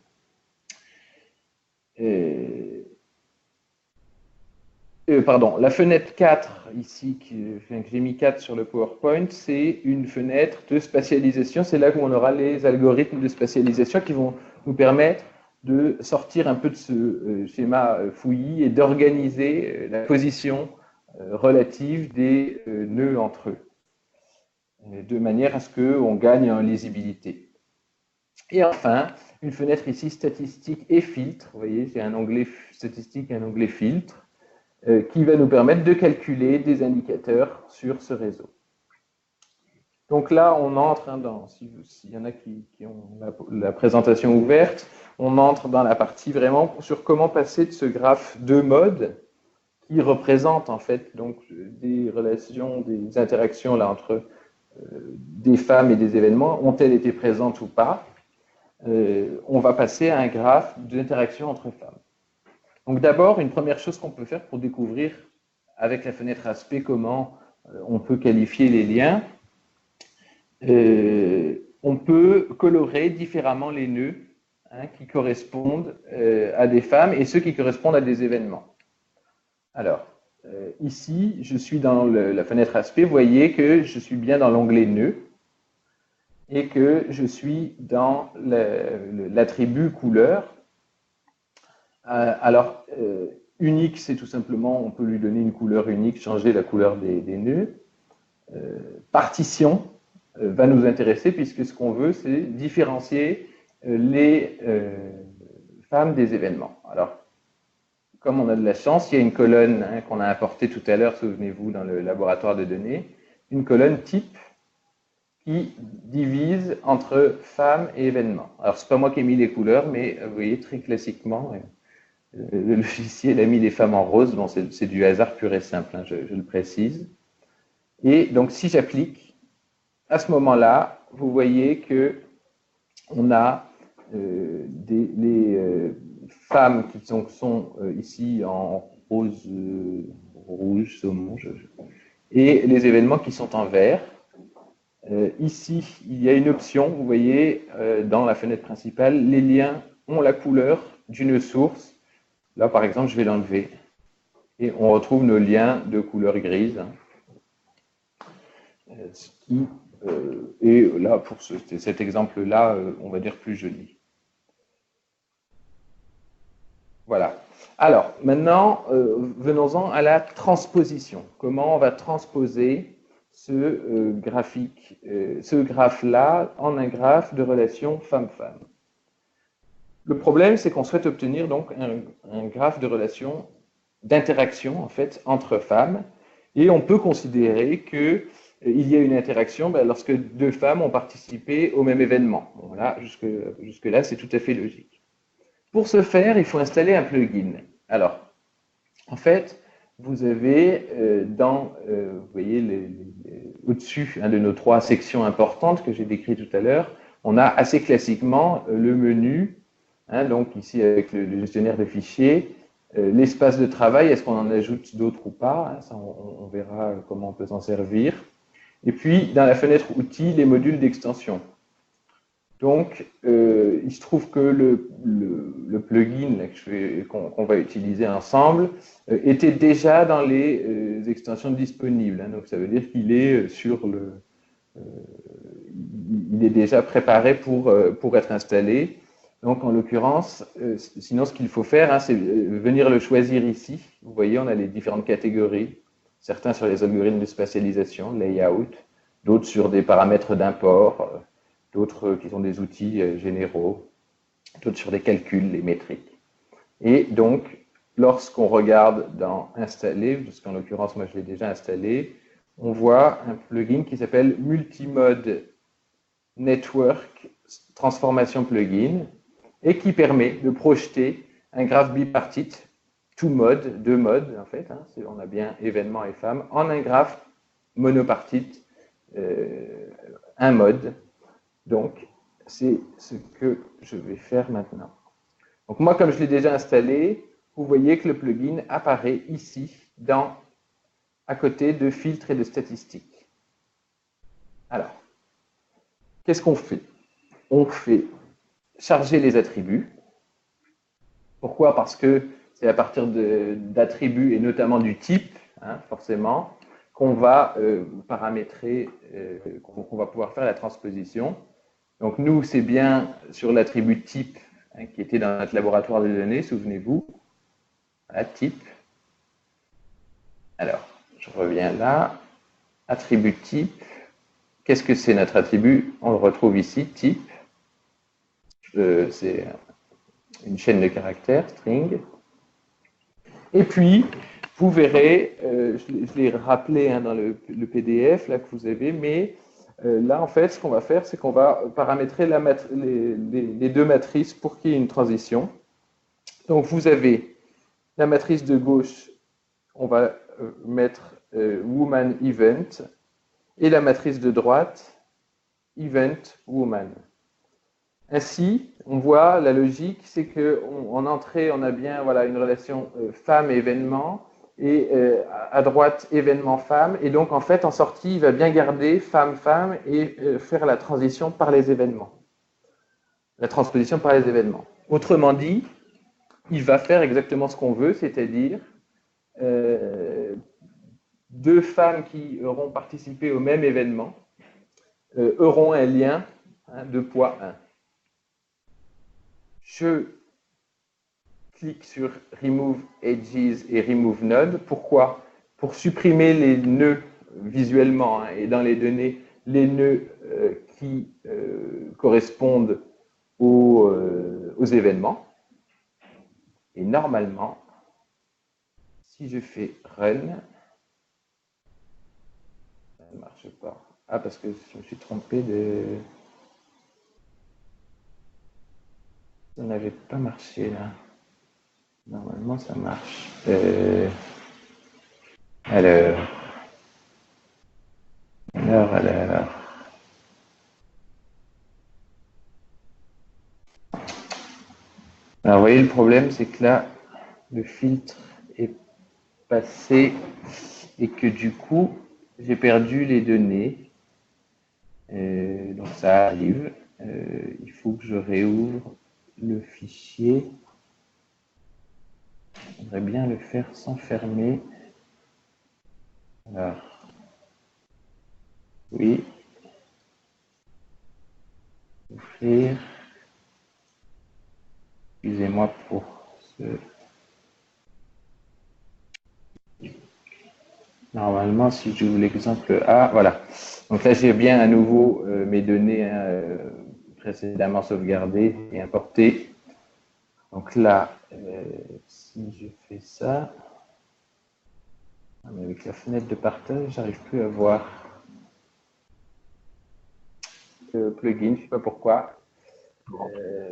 Pardon, la fenêtre 4, ici, que j'ai mis 4 sur le PowerPoint, c'est une fenêtre de spatialisation. C'est là où on aura les algorithmes de spatialisation qui vont nous permettre de sortir un peu de ce schéma fouillis et d'organiser la position relative des nœuds entre eux, de manière à ce qu'on gagne en lisibilité. Et enfin, une fenêtre ici, statistique et filtre. Vous voyez, j'ai un onglet statistique et un onglet filtre qui va nous permettre de calculer des indicateurs sur ce réseau. Donc là, on entre, hein, s'il y en a qui ont la présentation ouverte, on entre dans la partie vraiment sur comment passer de ce graphe de mode qui représente en fait donc des relations, des interactions là entre des femmes et des événements, ont-elles été présentes ou pas. On va passer à un graphe d'interaction entre femmes. Donc d'abord, une première chose qu'on peut faire pour découvrir avec la fenêtre aspect comment on peut qualifier les liens, on peut colorer différemment les nœuds hein, qui correspondent à des femmes et ceux qui correspondent à des événements. Alors, ici, je suis dans la fenêtre aspect, vous voyez que je suis bien dans l'onglet nœuds et que je suis dans l'attribut couleur. Alors, unique, c'est tout simplement, on peut lui donner une couleur unique, changer la couleur des nœuds. Partition va nous intéresser puisque ce qu'on veut, c'est différencier les femmes des événements. Alors, comme on a de la chance, il y a une colonne hein, qu'on a importée tout à l'heure, souvenez-vous, dans le laboratoire de données, une colonne type qui divise entre femmes et événements. Alors, ce n'est pas moi qui ai mis les couleurs, mais vous voyez, très classiquement, le logiciel a mis les femmes en rose. Bon, c'est du hasard pur et simple, hein, je le précise. Et donc, si j'applique, à ce moment-là, vous voyez que on a les femmes qui sont ici en rose, rouge, saumon, et les événements qui sont en vert. Ici, il y a une option, vous voyez, dans la fenêtre principale, les liens ont la couleur d'une source. Là, par exemple, je vais l'enlever. Et on retrouve nos liens de couleur grise. Ce qui est là, pour cet exemple-là, on va dire plus joli. Voilà. Alors, maintenant, venons-en à la transposition. Comment on va transposer ce graphique, ce graphe-là en un graphe de relation femme-femme. Le problème, c'est qu'on souhaite obtenir donc un graphe de relation, d'interaction en fait entre femmes, et on peut considérer qu'il y a une interaction lorsque deux femmes ont participé au même événement. Voilà, jusque-là, c'est tout à fait logique. Pour ce faire, il faut installer un plugin. Alors, en fait, vous avez vous voyez, au-dessus de nos 3 sections importantes que j'ai décrites tout à l'heure, on a assez classiquement le menu, hein, donc ici avec le gestionnaire de fichiers, l'espace de travail, est-ce qu'on en ajoute d'autres ou pas, hein, ça on verra comment on peut s'en servir. Et puis, dans la fenêtre outils, les modules d'extension. Donc, il se trouve que le plugin qu'on va utiliser ensemble était déjà dans les extensions disponibles. Hein, donc, ça veut dire qu'il est il est déjà préparé pour être installé. Donc, en l'occurrence, sinon, ce qu'il faut faire, hein, c'est venir le choisir ici. Vous voyez, on a les différentes catégories. Certains sur les algorithmes de spatialisation, layout, d'autres sur des paramètres d'import, d'autres qui sont des outils généraux, d'autres sur des calculs, les métriques. Et donc, lorsqu'on regarde dans Installer, parce qu'en l'occurrence, moi je l'ai déjà installé, on voit un plugin qui s'appelle Multimode Network Transformation Plugin et qui permet de projeter un graphe bipartite two modes, deux modes en fait, hein, on a bien événement et femme, en un graphe monopartite, un mode. Donc, c'est ce que je vais faire maintenant. Donc moi, comme je l'ai déjà installé, vous voyez que le plugin apparaît ici, à côté de filtres et de statistiques. Alors, qu'est-ce qu'on fait? On fait charger les attributs. Pourquoi? Parce que c'est à partir d'attributs et notamment du type, hein, forcément, qu'on va paramétrer, qu'on va pouvoir faire la transposition. Donc nous, c'est bien sur l'attribut type, hein, qui était dans notre laboratoire de données, souvenez-vous. Voilà, type. Alors, je reviens là. Attribut type. Qu'est-ce que c'est notre attribut? On le retrouve ici, type. C'est une chaîne de caractères, string. Et puis, vous verrez, je l'ai rappelé, hein, dans le PDF là, que vous avez, mais là, en fait, ce qu'on va faire, c'est qu'on va paramétrer les deux matrices pour qu'il y ait une transition. Donc, vous avez la matrice de gauche, on va mettre woman event, et la matrice de droite, event woman. Ainsi, on voit la logique, c'est qu'en entrée, on a bien une relation femme-événement, et à droite, événement-femme, et donc en fait, en sortie, il va bien garder femme-femme et faire la transition par les événements. La transposition par les événements. Autrement dit, il va faire exactement ce qu'on veut, c'est-à-dire deux femmes qui auront participé au même événement auront un lien, hein, de poids 1. Je clique sur Remove Edges et Remove Node. Pourquoi? Pour supprimer les nœuds visuellement, hein, et dans les données, les nœuds qui correspondent aux événements. Et normalement, si je fais Run, ça ne marche pas. Ah, parce que je me suis trompé de... Ça n'avait pas marché là. Normalement, ça marche. Alors. Alors, vous voyez, le problème, c'est que là, le filtre est passé et que du coup, j'ai perdu les données. Donc, ça arrive. Il faut que je réouvre le fichier. J'aimerais bien le faire sans fermer. Alors, oui. Ouvrir. Excusez-moi pour ce... Normalement, si j'ouvre l'exemple A, voilà. Donc là, j'ai bien à nouveau mes données, hein, précédemment sauvegardées et importées. Donc là, si je fais ça, avec la fenêtre de partage, j'arrive plus à voir le plugin, je ne sais pas pourquoi.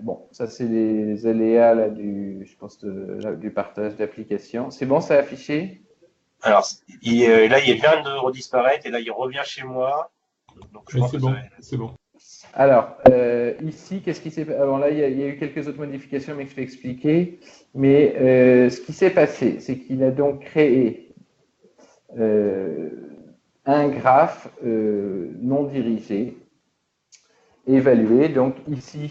Bon, ça c'est les aléas là, je pense du partage d'application. C'est bon, ça a affiché? Alors, là, il vient de redisparaître et là, il revient chez moi. Donc, je pense c'est que bon, c'est bon. Alors, ici, qu'est-ce qui s'est passé? Bon, là, il y a eu quelques autres modifications, mais que je vais expliquer. Mais ce qui s'est passé, c'est qu'il a donc créé un graphe non dirigé, évalué. Donc ici,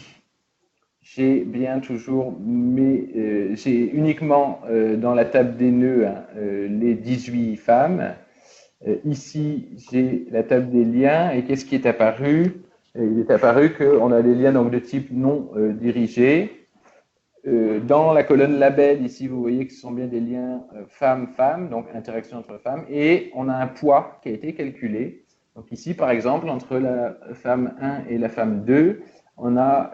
j'ai bien toujours j'ai uniquement dans la table des nœuds, hein, les 18 femmes. Ici, j'ai la table des liens. Et qu'est-ce qui est apparu? Il est apparu qu'on a des liens donc, de type non dirigé. Dans la colonne label, ici, vous voyez que ce sont bien des liens femmes-femmes, donc interaction entre femmes. Et on a un poids qui a été calculé. Donc ici, par exemple, entre la femme 1 et la femme 2, on a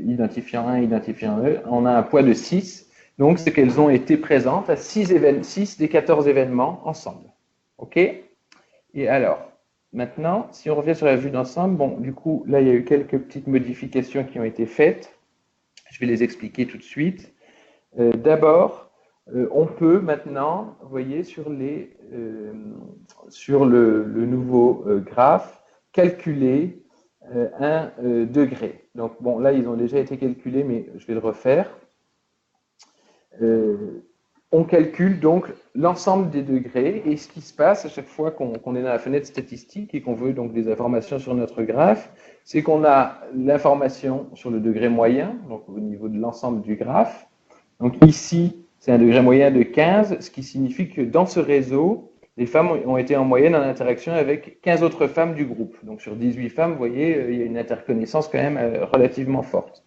identifiant 1, identifiant 2, on a un poids de 6. Donc, c'est qu'elles ont été présentes à 6 des 14 événements ensemble. OK? Et alors, maintenant, si on revient sur la vue d'ensemble, bon, du coup, là, il y a eu quelques petites modifications qui ont été faites. Je vais les expliquer tout de suite. D'abord, on peut maintenant, vous voyez, sur le nouveau graphe, calculer un degré. Donc, bon, là, ils ont déjà été calculés, mais je vais le refaire. On calcule donc l'ensemble des degrés, et ce qui se passe à chaque fois qu'on est dans la fenêtre statistique et qu'on veut donc des informations sur notre graphe, c'est qu'on a l'information sur le degré moyen, donc au niveau de l'ensemble du graphe. Donc ici, c'est un degré moyen de 15, ce qui signifie que dans ce réseau, les femmes ont été en moyenne en interaction avec 15 autres femmes du groupe. Donc sur 18 femmes, vous voyez, il y a une interconnaissance quand même relativement forte.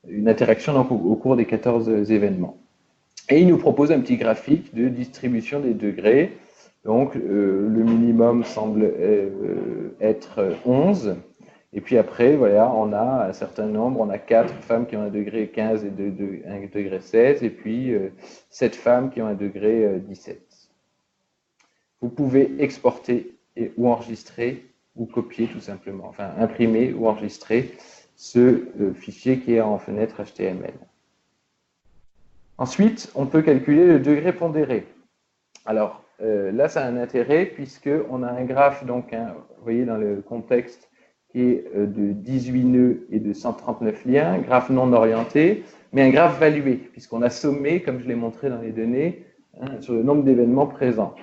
Une interaction donc au cours des 14 événements. Et il nous propose un petit graphique de distribution des degrés. Donc le minimum semble être 11. Et puis après, voilà, on a un certain nombre, on a 4 femmes qui ont un degré 15 et un degré 16, et puis 7 femmes qui ont un degré 17. Vous pouvez exporter ou enregistrer, ou copier tout simplement, enfin imprimer ou enregistrer ce fichier qui est en fenêtre HTML. Ensuite, on peut calculer le degré pondéré. Alors là, ça a un intérêt puisqu'on a un graphe, donc, vous voyez dans le contexte, qui est de 18 nœuds et de 139 liens, graphe non orienté, mais un graphe valué, puisqu'on a sommé, comme je l'ai montré dans les données, sur le nombre d'événements présents.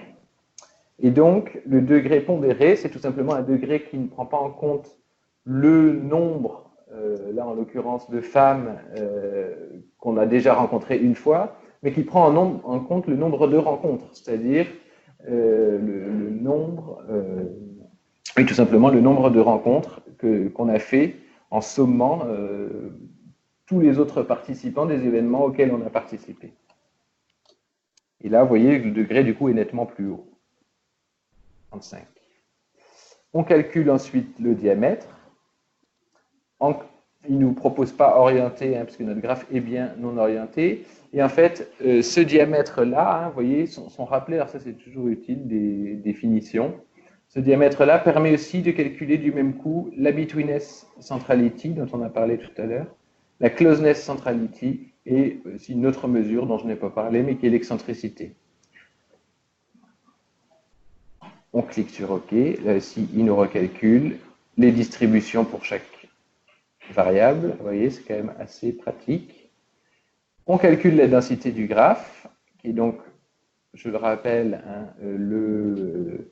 Et donc, le degré pondéré, c'est tout simplement un degré qui ne prend pas en compte le nombre, là en l'occurrence de femmes qu'on a déjà rencontrées une fois, mais qui prend en compte le nombre de rencontres, c'est-à-dire le nombre, oui, tout simplement le nombre de rencontres qu'on a fait en sommant tous les autres participants des événements auxquels on a participé. Et là, vous voyez, le degré du coup est nettement plus haut. 35. On calcule ensuite le diamètre. Il ne nous propose pas orienté, puisque notre graphe est bien non orienté. Et en fait, ce diamètre-là, vous voyez, sont rappelés, alors ça c'est toujours utile, des définitions. Ce diamètre-là permet aussi de calculer du même coup la betweenness centrality, dont on a parlé tout à l'heure, la closeness centrality, et aussi une autre mesure dont je n'ai pas parlé, mais qui est l'excentricité. On clique sur OK. Là aussi, il nous recalcule les distributions pour chaque variable. Vous voyez, c'est quand même assez pratique. On calcule la densité du graphe, qui est donc, je le rappelle, le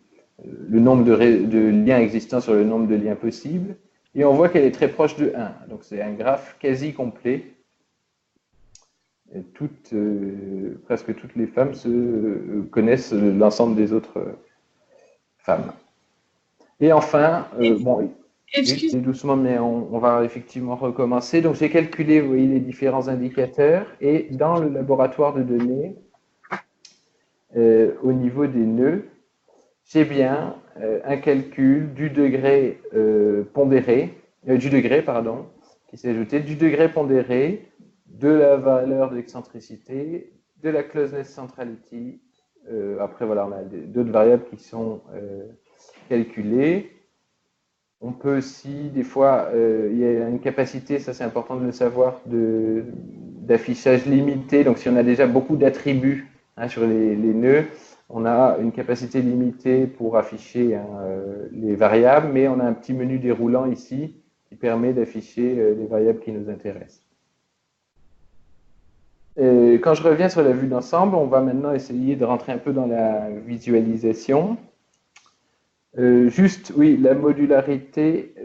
nombre de liens existants sur le nombre de liens possibles. Et on voit qu'elle est très proche de 1. Donc c'est un graphe quasi complet. Presque toutes les femmes connaissent l'ensemble des autres femmes. Et enfin, bon, c'est doucement, mais on va effectivement recommencer. Donc, j'ai calculé, vous voyez, les différents indicateurs. Et dans le laboratoire de données, au niveau des nœuds, j'ai bien un calcul du degré pondéré, qui s'est ajouté, du degré pondéré, de la valeur de l'excentricité, de la closeness centrality. Après, voilà, on a d'autres variables qui sont calculées. On peut aussi, des fois, il y a une capacité, ça c'est important de le savoir, d'affichage limité. Donc, si on a déjà beaucoup d'attributs sur les nœuds, on a une capacité limitée pour afficher les variables, mais on a un petit menu déroulant ici qui permet d'afficher les variables qui nous intéressent. Et quand je reviens sur la vue d'ensemble, on va maintenant essayer de rentrer un peu dans la visualisation. Juste, oui, la modularité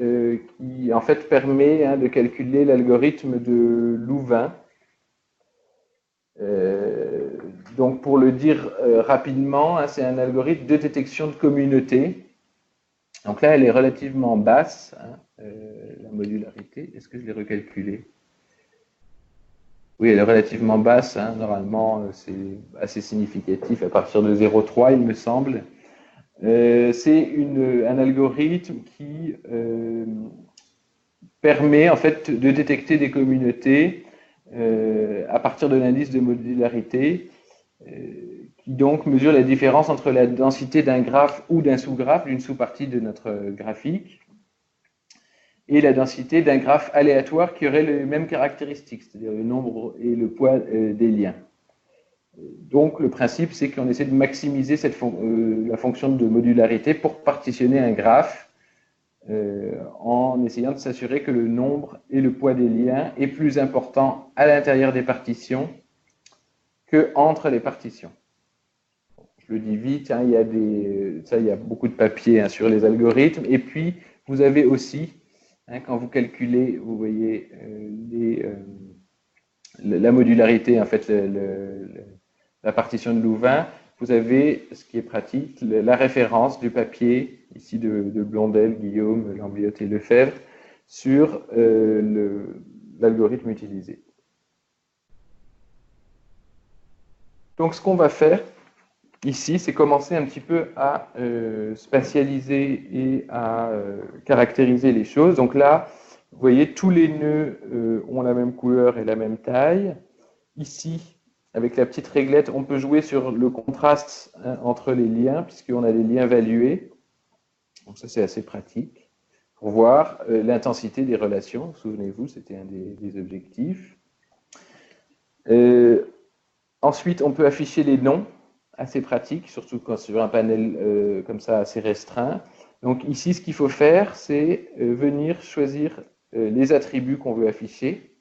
qui en fait permet de calculer l'algorithme de Louvain. Donc pour le dire rapidement, c'est un algorithme de détection de communauté. Donc là, elle est relativement basse, la modularité. Est-ce que je l'ai recalculé? Oui, elle est relativement basse. Normalement, c'est assez significatif à partir de 0,3, il me semble. C'est un algorithme qui permet en fait de détecter des communautés à partir de l'indice de modularité qui donc mesure la différence entre la densité d'un graphe ou d'un sous-graphe, d'une sous-partie de notre graphique, et la densité d'un graphe aléatoire qui aurait les mêmes caractéristiques, c'est-à-dire le nombre et le poids des liens. Donc, le principe, c'est qu'on essaie de maximiser la fonction de modularité pour partitionner un graphe en essayant de s'assurer que le nombre et le poids des liens est plus important à l'intérieur des partitions que entre les partitions. Je le dis vite, hein, il y a beaucoup de papier sur les algorithmes. Et puis, vous avez aussi, quand vous calculez, vous voyez la modularité, en fait, la partition de Louvain, vous avez, ce qui est pratique, la référence du papier, ici de Blondel, Guillaume, Lambiotte et Lefebvre, sur l'algorithme utilisé. Donc, ce qu'on va faire ici, c'est commencer un petit peu à spatialiser et à caractériser les choses. Donc là, vous voyez, tous les nœuds ont la même couleur et la même taille. Ici, avec la petite réglette, on peut jouer sur le contraste entre les liens, puisqu'on a des liens valués. Donc ça, c'est assez pratique pour voir l'intensité des relations. Souvenez-vous, c'était un des objectifs. Ensuite, on peut afficher les noms, assez pratique, surtout quand sur un panel comme ça assez restreint. Donc ici, ce qu'il faut faire, c'est venir choisir les attributs qu'on veut afficher.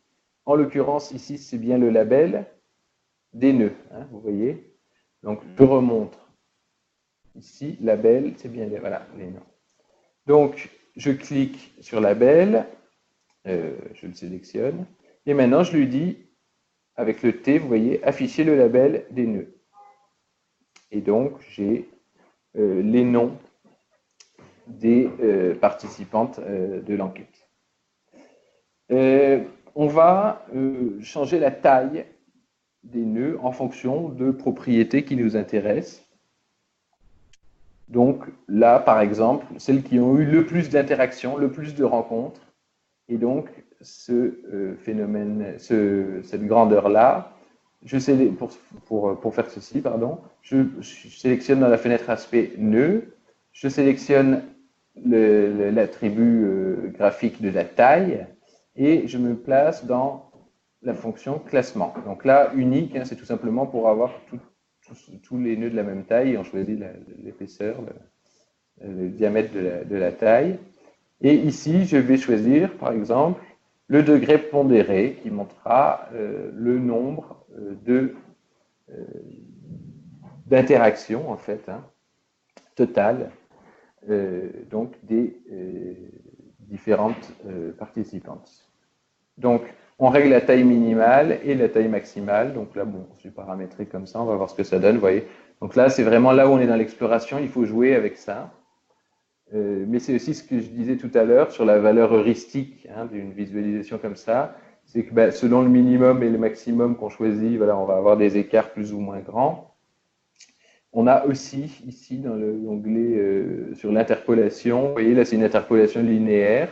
En l'occurrence, ici, c'est bien le label des nœuds, hein, vous voyez. Donc, je remontre. Ici, label, c'est bien voilà, les noms. Donc, je clique sur label, je le sélectionne, et maintenant, je lui dis, avec le T, vous voyez, afficher le label des nœuds. Et donc, j'ai les noms des participantes de l'enquête. On va changer la taille des nœuds en fonction de propriétés qui nous intéressent. Donc là, par exemple, celles qui ont eu le plus d'interactions, le plus de rencontres, et donc ce phénomène, cette grandeur-là, pour faire ceci, pardon, je sélectionne dans la fenêtre aspect nœud, je sélectionne l'attribut graphique de la taille, et je me place dans la fonction classement. Donc là, unique, hein, c'est tout simplement pour avoir tous les nœuds de la même taille, et on choisit l'épaisseur, le diamètre de la taille. Et ici, je vais choisir, par exemple, le degré pondéré, qui montrera le nombre d'interactions, en fait, hein, totales, donc des différentes participantes. Donc, on règle la taille minimale et la taille maximale. Donc là, bon, je vais paramétrer comme ça, on va voir ce que ça donne, vous voyez. Donc là, c'est vraiment là où on est dans l'exploration, il faut jouer avec ça. Mais c'est aussi ce que je disais tout à l'heure sur la valeur heuristique hein, d'une visualisation comme ça. C'est que selon le minimum et le maximum qu'on choisit, voilà, on va avoir des écarts plus ou moins grands. On a aussi, ici, dans l'onglet sur l'interpolation, vous voyez, là, c'est une interpolation linéaire.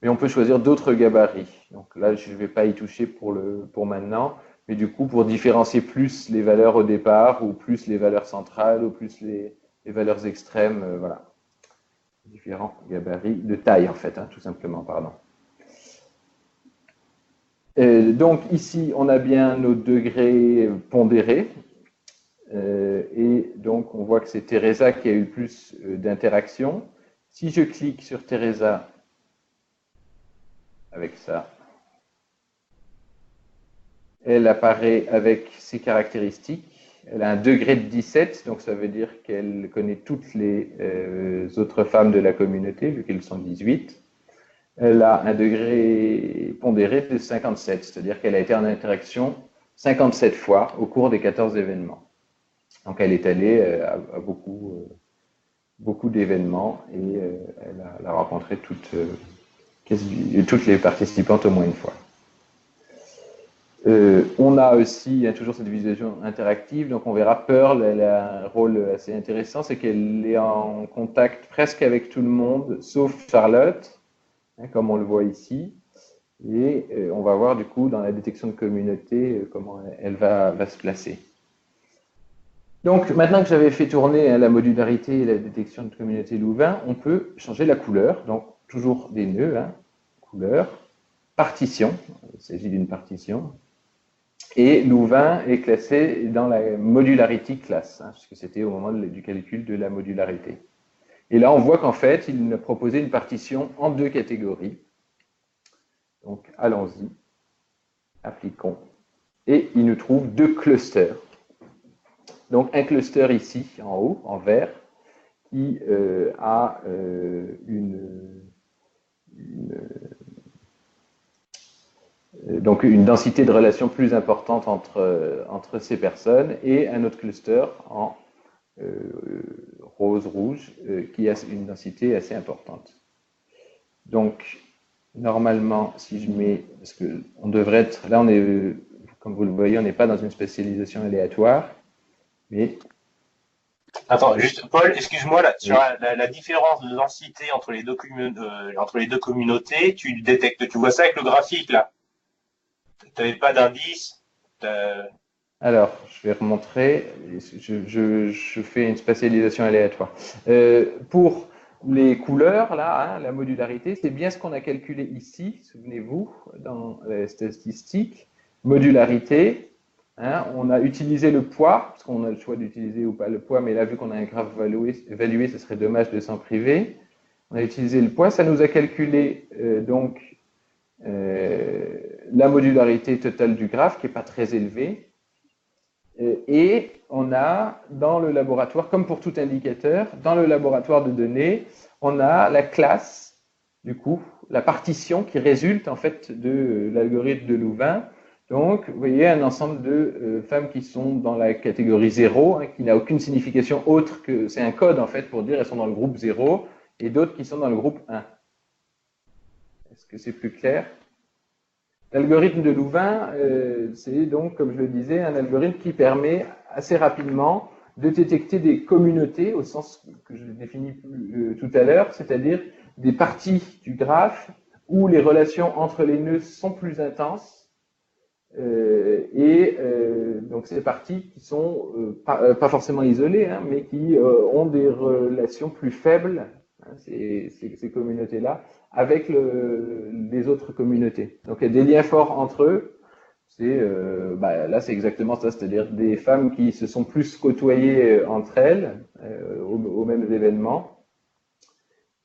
Mais on peut choisir d'autres gabarits. Donc là, je ne vais pas y toucher pour maintenant. Mais du coup, pour différencier plus les valeurs au départ, ou plus les valeurs centrales, ou plus les valeurs extrêmes, voilà. Différents gabarits de taille, en fait, hein, tout simplement, pardon. Donc ici, on a bien nos degrés pondérés. Et donc, on voit que c'est Teresa qui a eu le plus d'interactions. Si je clique sur Teresa, avec ça, elle apparaît avec ses caractéristiques. Elle a un degré de 17, donc ça veut dire qu'elle connaît toutes les autres femmes de la communauté, vu qu'elles sont 18. Elle a un degré pondéré de 57, c'est-à-dire qu'elle a été en interaction 57 fois au cours des 14 événements. Donc elle est allée à beaucoup d'événements et elle a rencontré toutes les participantes au moins une fois. On a aussi toujours cette visualisation interactive, donc on verra Pearl, elle a un rôle assez intéressant, c'est qu'elle est en contact presque avec tout le monde, sauf Charlotte, hein, comme on le voit ici, et on va voir du coup dans la détection de communauté comment elle va se placer. Donc maintenant que j'avais fait tourner la modularité et la détection de communauté Louvain, on peut changer la couleur, donc toujours des nœuds, hein, couleur, partition, il s'agit d'une partition. Et Louvain est classé dans la modularity class, hein, puisque c'était au moment du calcul de la modularité. Et là, on voit qu'en fait, il a proposé une partition en deux catégories. Donc, allons-y, appliquons. Et il nous trouve deux clusters. Donc, un cluster ici, en haut, en vert, qui a donc une densité de relation plus importante entre ces personnes, et un autre cluster en rose-rouge qui a une densité assez importante. Donc, normalement, si je mets, parce que on devrait être, là on est, comme vous le voyez, on n'est pas dans une spécialisation aléatoire, mais... Attends, juste, Paul, excuse-moi, là, sur Oui. la différence de densité entre les deux communautés, tu détectes, tu vois ça avec le graphique, là. Tu n'avais pas d'indice. Alors, je vais remontrer, je fais une spatialisation aléatoire. Pour les couleurs, là, hein, la modularité, c'est bien ce qu'on a calculé ici, souvenez-vous, dans les statistiques. Modularité, hein, on a utilisé le poids, parce qu'on a le choix d'utiliser ou pas le poids, mais là, vu qu'on a un graphe évalué, ce serait dommage de s'en priver. On a utilisé le poids, ça nous a calculé donc la modularité totale du graphe, qui n'est pas très élevée. Et on a dans le laboratoire, comme pour tout indicateur, dans le laboratoire de données, on a la classe, du coup, la partition qui résulte en fait de l'algorithme de Louvain. Donc, vous voyez un ensemble de femmes qui sont dans la catégorie 0, hein, qui n'a aucune signification autre que, c'est un code en fait pour dire elles sont dans le groupe 0, et d'autres qui sont dans le groupe 1. Est-ce que c'est plus clair ? L'algorithme de Louvain, c'est donc, comme je le disais, un algorithme qui permet assez rapidement de détecter des communautés, au sens que je définis tout à l'heure, c'est-à-dire des parties du graphe où les relations entre les nœuds sont plus intenses, donc ces parties qui sont pas forcément isolées, hein, mais qui ont des relations plus faibles, hein, ces communautés-là, avec les autres communautés. Donc il y a des liens forts entre eux. Là, c'est exactement ça, c'est-à-dire des femmes qui se sont plus côtoyées entre elles aux mêmes événements,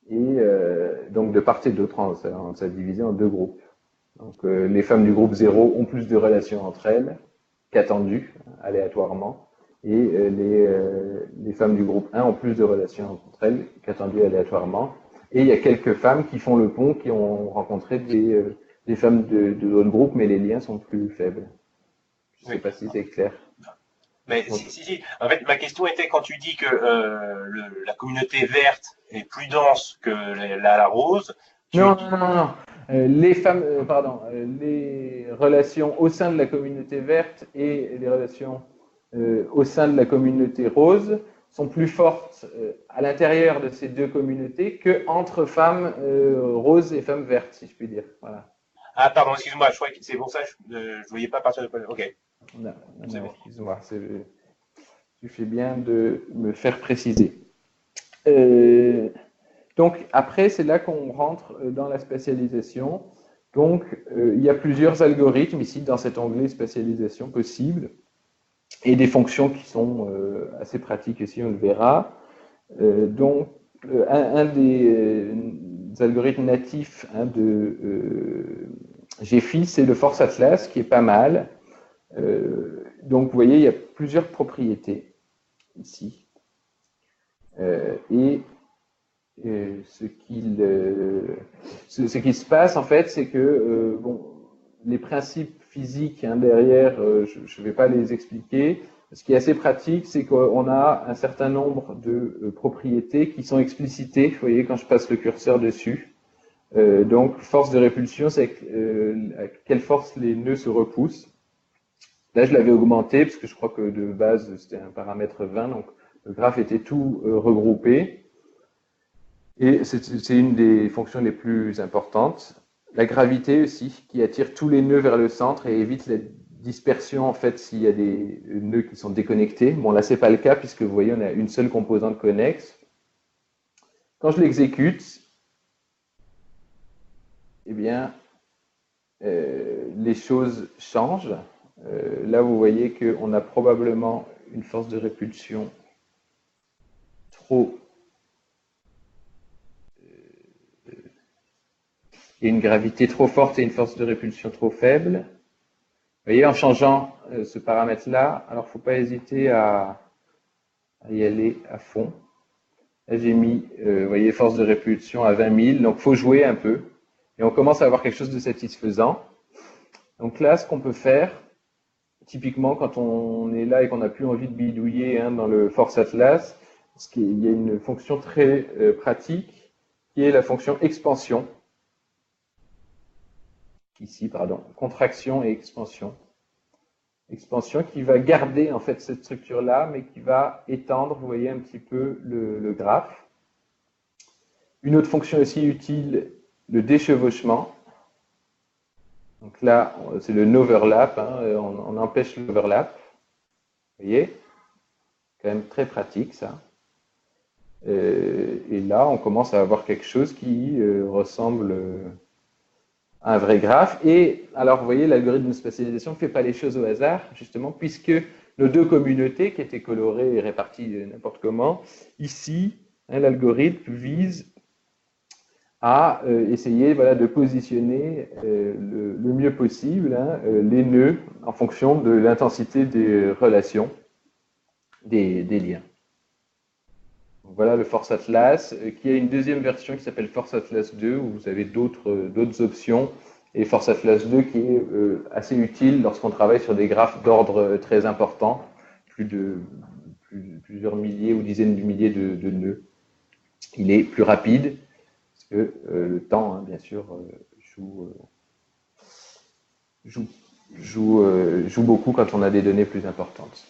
et donc de part et d'autre, on s'est divisé en deux groupes. Donc les femmes du groupe 0 ont plus de relations entre elles qu'attendu, aléatoirement, et les femmes du groupe 1 ont plus de relations entre elles qu'attendu aléatoirement. Et il y a quelques femmes qui font le pont, qui ont rencontré des femmes de l'autre groupe, mais les liens sont plus faibles. Je ne sais pas si c'est clair. Mais si. En fait, ma question était quand tu dis que la communauté verte est plus dense que la rose. Non. Les femmes, les relations au sein de la communauté verte et les relations au sein de la communauté rose sont plus fortes à l'intérieur de ces deux communautés qu'entre femmes roses et femmes vertes, si je puis dire. Voilà. Ah, pardon, excuse-moi, je croyais que c'est pour ça que je ne voyais pas partir de quoi. Ok. Non, excuse-moi, tu fais bien de me faire préciser. Donc, après, c'est là qu'on rentre dans la spatialisation. Donc, il y a plusieurs algorithmes ici dans cet onglet spatialisation possible et des fonctions qui sont assez pratiques ici, on le verra. Donc, un des algorithmes natifs de GPhy, c'est le Force Atlas, qui est pas mal. Donc, vous voyez, il y a plusieurs propriétés ici. Ce qui se passe, en fait, c'est que les principes physiques derrière, je ne vais pas les expliquer. Ce qui est assez pratique, c'est qu'on a un certain nombre de propriétés qui sont explicitées. Vous voyez, quand je passe le curseur dessus. Donc, force de répulsion, c'est à quelle force les nœuds se repoussent. Là, je l'avais augmenté, parce que je crois que de base, c'était un paramètre 20, donc le graphe était tout regroupé. Et c'est une des fonctions les plus importantes. La gravité aussi, qui attire tous les nœuds vers le centre et évite la dispersion, en fait, s'il y a des nœuds qui sont déconnectés. Bon, là, c'est pas le cas, puisque vous voyez, on a une seule composante connexe. Quand je l'exécute, eh bien, les choses changent. là, vous voyez qu'on a probablement une force de répulsion trop et une gravité trop forte et une force de répulsion trop faible. Vous voyez, en changeant ce paramètre-là, alors il ne faut pas hésiter à y aller à fond. Là, j'ai mis, vous voyez, force de répulsion à 20 000, donc il faut jouer un peu. Et on commence à avoir quelque chose de satisfaisant. Donc là, ce qu'on peut faire, typiquement quand on est là et qu'on n'a plus envie de bidouiller dans le Force Atlas, il y a une fonction très pratique qui est la fonction expansion. Ici, pardon, contraction et expansion. Expansion qui va garder en fait cette structure-là, mais qui va étendre, vous voyez, un petit peu le graphe. Une autre fonction aussi utile, le déchevauchement. Donc là, c'est le noverlap, on empêche l'overlap. Vous voyez, quand même très pratique ça. Et là, on commence à avoir quelque chose qui ressemble à un vrai graphe. Et alors, vous voyez, l'algorithme de spatialisation ne fait pas les choses au hasard, justement, puisque nos deux communautés, qui étaient colorées et réparties n'importe comment, ici, l'algorithme vise à essayer de positionner le mieux possible les nœuds en fonction de l'intensité des relations, des liens. Donc voilà le Force Atlas, qui a une deuxième version qui s'appelle Force Atlas 2, où vous avez d'autres options, et Force Atlas 2 qui est assez utile lorsqu'on travaille sur des graphes d'ordre très important, plusieurs milliers ou dizaines de milliers de nœuds. Il est plus rapide, parce que le temps, bien sûr, joue beaucoup quand on a des données plus importantes.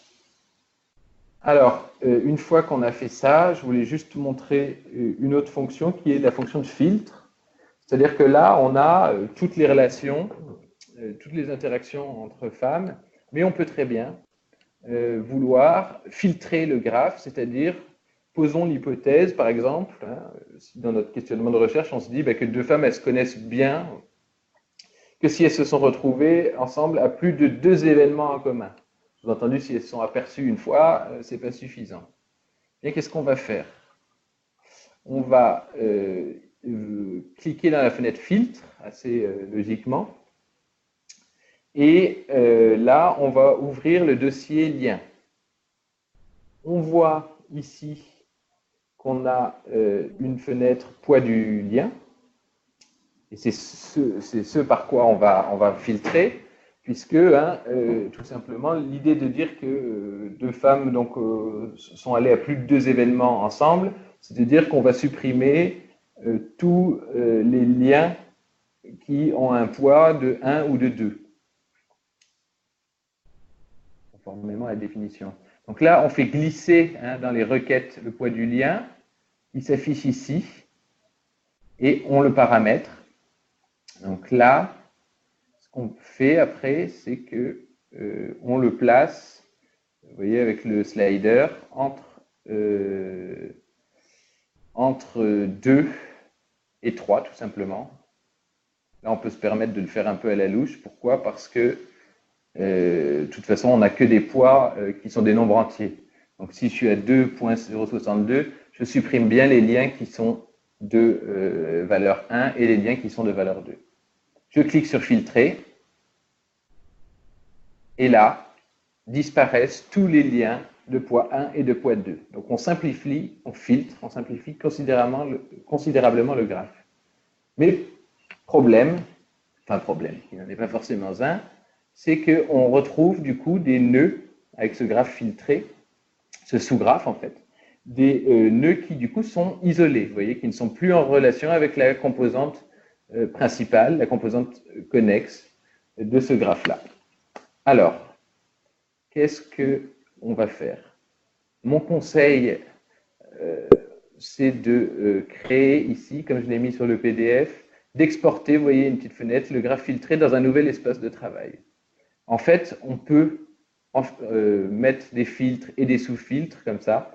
Alors, une fois qu'on a fait ça, je voulais juste montrer une autre fonction qui est la fonction de filtre. C'est-à-dire que là, on a toutes les relations, toutes les interactions entre femmes, mais on peut très bien vouloir filtrer le graphe, c'est-à-dire, posons l'hypothèse, par exemple, si dans notre questionnement de recherche, on se dit que deux femmes, elles se connaissent bien, que si elles se sont retrouvées ensemble à plus de 2 événements en commun. Sous-entendu, si elles se sont aperçues une fois, ce n'est pas suffisant. Et qu'est-ce qu'on va faire? On va cliquer dans la fenêtre filtre, assez logiquement, et là, on va ouvrir le dossier lien. On voit ici qu'on a une fenêtre poids du lien, et c'est ce par quoi on va filtrer, puisque tout simplement l'idée de dire que deux femmes sont allées à plus de 2 événements ensemble, c'est de dire qu'on va supprimer tous les liens qui ont un poids de 1 ou de 2, conformément à la définition. Donc là, on fait glisser dans les requêtes le poids du lien, il s'affiche ici, et on le paramètre. Donc là, ce qu'on fait après, c'est que on le place, vous voyez, avec le slider, entre 2 et 3, tout simplement. Là, on peut se permettre de le faire un peu à la louche. Pourquoi? Parce que, de toute façon, on n'a que des poids qui sont des nombres entiers. Donc, si je suis à 2.062, je supprime bien les liens qui sont de valeur 1 et les liens qui sont de valeur 2. Je clique sur filtrer. Et là, disparaissent tous les liens de poids 1 et de poids 2. Donc on simplifie, on filtre, on simplifie considérablement le graphe. Mais problème, il n'en est pas forcément un, c'est qu'on retrouve du coup des nœuds avec ce graphe filtré, ce sous-graphe en fait, des nœuds qui du coup sont isolés, vous voyez, qui ne sont plus en relation avec la composante principale, la composante connexe de ce graphe-là. Alors, qu'est-ce qu'on va faire? Mon conseil, c'est de créer ici, comme je l'ai mis sur le PDF, d'exporter, vous voyez une petite fenêtre, le graphe filtré dans un nouvel espace de travail. En fait, on peut mettre des filtres et des sous-filtres comme ça,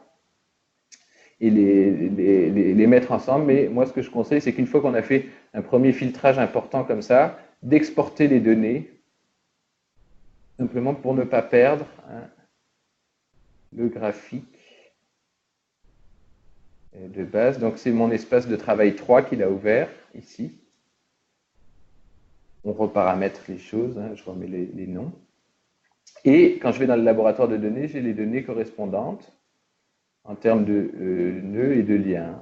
et les mettre ensemble, mais moi ce que je conseille, c'est qu'une fois qu'on a fait un premier filtrage important comme ça, d'exporter les données simplement pour ne pas perdre hein, le graphique de base. Donc c'est mon espace de travail 3 qu'il a ouvert ici. On reparamètre les choses, hein, je remets les noms. Et quand je vais dans le laboratoire de données, j'ai les données correspondantes en termes de nœuds et de liens.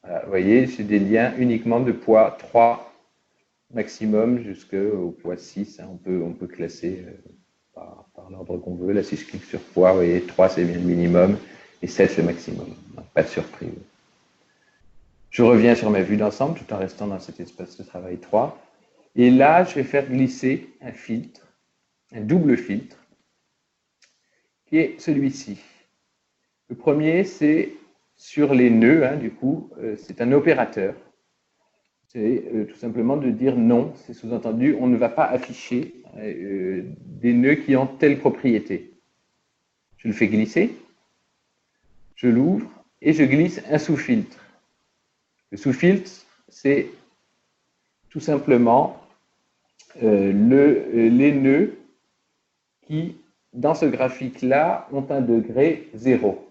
Voilà, vous voyez, j'ai des liens uniquement de poids 3 maximum jusqu'au poids 6. Hein, on peut classer par l'ordre qu'on veut. Là, si je clique sur poids, vous voyez, 3 c'est bien le minimum et 7 le maximum. Donc, pas de surprise. Je reviens sur ma vue d'ensemble tout en restant dans cet espace de travail 3. Et là, je vais faire glisser un filtre, un double filtre, qui est celui-ci. Le premier, c'est sur les nœuds, hein, du coup, c'est un opérateur. C'est tout simplement de dire non, c'est sous-entendu, on ne va pas afficher des nœuds qui ont telle propriété. Je le fais glisser, je l'ouvre et je glisse un sous-filtre. Le sous-filtre, c'est tout simplement les nœuds qui, dans ce graphique-là, ont un degré 0.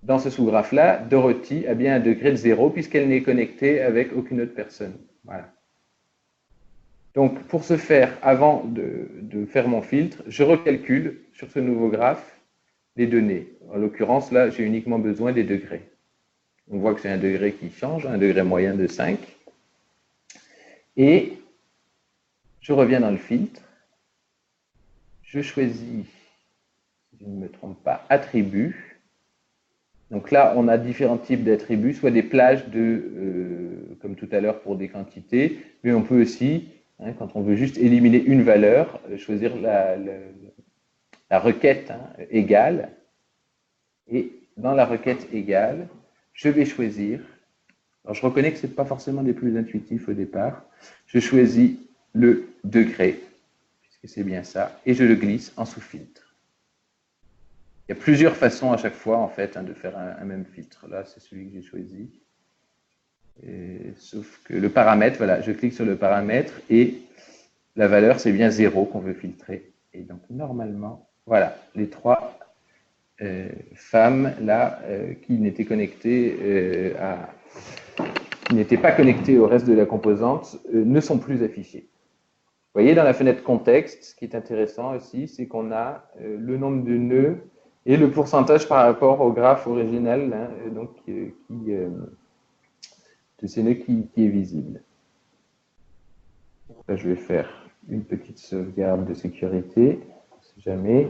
Dans ce sous-graphe-là, Dorothy a bien un degré de 0 puisqu'elle n'est connectée avec aucune autre personne. Voilà. Donc, pour ce faire, avant de faire mon filtre, je recalcule sur ce nouveau graphe les données. En l'occurrence, là, j'ai uniquement besoin des degrés. On voit que c'est un degré qui change, un degré moyen de 5. Et je reviens dans le filtre. Je choisis, si je ne me trompe pas, attribut. Donc là, on a différents types d'attributs, soit des plages comme tout à l'heure pour des quantités, mais on peut aussi, hein, quand on veut juste éliminer une valeur, choisir la requête hein, égale. Et dans la requête égale, je vais choisir, alors je reconnais que ce n'est pas forcément des plus intuitifs au départ, je choisis le degré, puisque c'est bien ça, et je le glisse en sous-filtre. Il y a plusieurs façons à chaque fois, en fait, hein, de faire un même filtre. Là, c'est celui que j'ai choisi. Sauf que le paramètre, voilà, je clique sur le paramètre et la valeur, c'est bien 0 qu'on veut filtrer. Et donc, normalement, voilà, les 3 femmes, là, qui n'étaient connectées qui n'étaient pas connectées au reste de la composante, ne sont plus affichées. Vous voyez, dans la fenêtre contexte, ce qui est intéressant aussi, c'est qu'on a le nombre de nœuds et le pourcentage par rapport au graphe original, hein, donc, de ces nœuds qui est visible. Là, je vais faire une petite sauvegarde de sécurité, si jamais.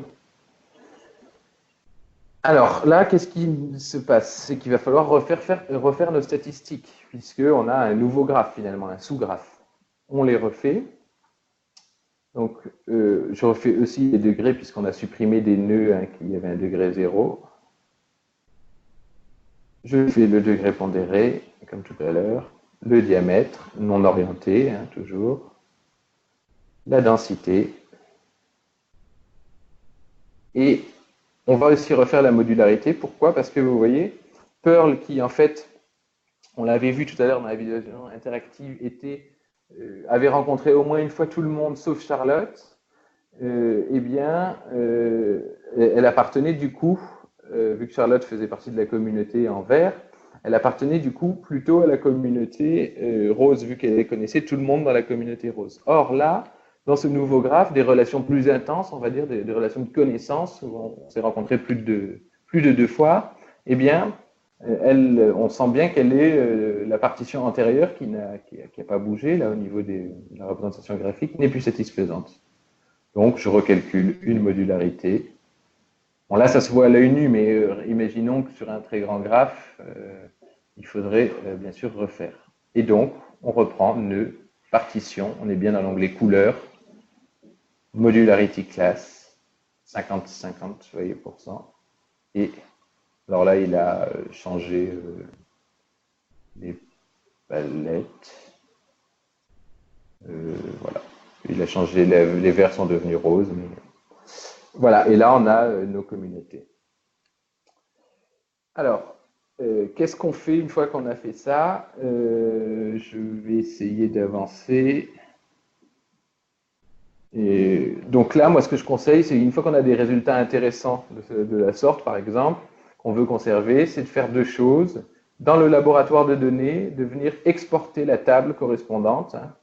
Alors là, qu'est-ce qui se passe? C'est qu'il va falloir refaire nos statistiques, puisqu'on a un nouveau graphe finalement, un sous-graphe. On les refait. Donc, je refais aussi les degrés puisqu'on a supprimé des nœuds hein, qui avaient un degré 0. Je fais le degré pondéré, comme tout à l'heure, le diamètre, non orienté, hein, toujours, la densité. Et on va aussi refaire la modularité. Pourquoi? Parce que vous voyez, Perl qui, en fait, on l'avait vu tout à l'heure dans la vidéo interactive, avait rencontré au moins une fois tout le monde sauf Charlotte. Eh bien, elle appartenait du coup, vu que Charlotte faisait partie de la communauté en vert, elle appartenait du coup plutôt à la communauté rose, vu qu'elle connaissait tout le monde dans la communauté rose. Or là, dans ce nouveau graphe, des relations plus intenses, on va dire, des relations de connaissance, où on s'est rencontré plus de 2 fois, eh bien, on sent bien qu'elle est la partition antérieure qui n'a pas bougé, là, au niveau de la représentation graphique, n'est plus satisfaisante. Donc, je recalcule une modularité. Bon, là, ça se voit à l'œil nu, mais imaginons que sur un très grand graphe, il faudrait bien sûr refaire. Et donc, on reprend nœud, partition, on est bien dans l'onglet couleur, modularity class, 50-50, vous voyez, %. Et alors là, il a changé les palettes. Voilà. Il a changé, les verts sont devenus roses. Mais... Voilà, et là, on a nos communautés. Alors, qu'est-ce qu'on fait une fois qu'on a fait ça? Je vais essayer d'avancer. Et donc là, moi, ce que je conseille, c'est une fois qu'on a des résultats intéressants de la sorte, par exemple, qu'on veut conserver, c'est de faire deux choses. Dans le laboratoire de données, de venir exporter la table correspondante, hein,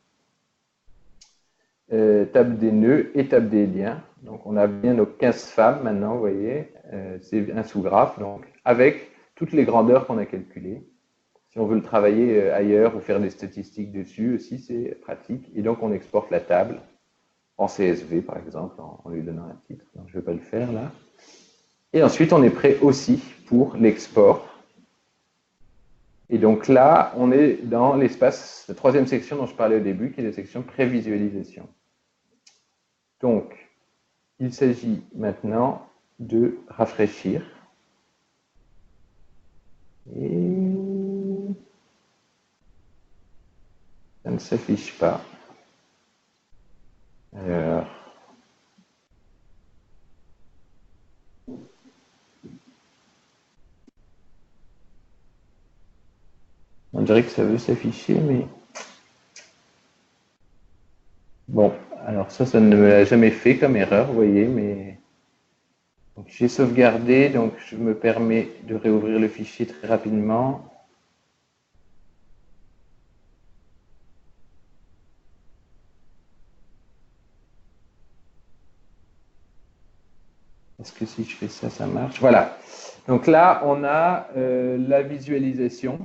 table des nœuds et table des liens. Donc on a bien nos 15 femmes maintenant, vous voyez, c'est un sous-graphe, donc avec toutes les grandeurs qu'on a calculées. Si on veut le travailler ailleurs ou faire des statistiques dessus aussi, c'est pratique. Et donc on exporte la table en CSV par exemple, en lui donnant un titre. Donc, je ne vais pas le faire là. Et ensuite on est prêt aussi pour l'export. Et donc là, on est dans l'espace, la troisième section dont je parlais au début, qui est la section prévisualisation. Donc, il s'agit maintenant de rafraîchir. Et ça ne s'affiche pas. Alors, on dirait que ça veut s'afficher, mais bon, alors ça ne me l'a jamais fait comme erreur, vous voyez, mais j'ai sauvegardé, donc je me permets de réouvrir le fichier très rapidement. Est-ce que si je fais ça, ça marche? Voilà. Donc là, on a la visualisation.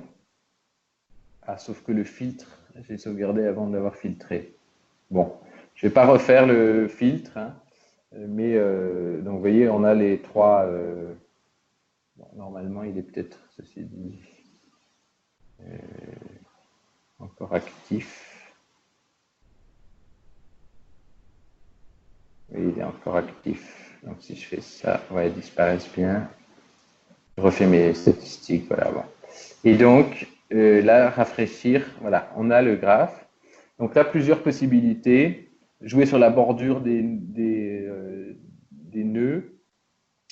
Ah, sauf que le filtre, j'ai sauvegardé avant de l'avoir filtré. Bon, je ne vais pas refaire le filtre, hein, mais donc vous voyez, on a les trois. Bon, normalement, il est peut-être, ceci dit, encore actif. Oui, il est encore actif. Donc si je fais ça, ouais, ils disparaissent bien. Je refais mes statistiques, voilà. Bon. Et donc, là, rafraîchir, voilà, on a le graphe. Donc là, plusieurs possibilités. Jouer sur la bordure des nœuds.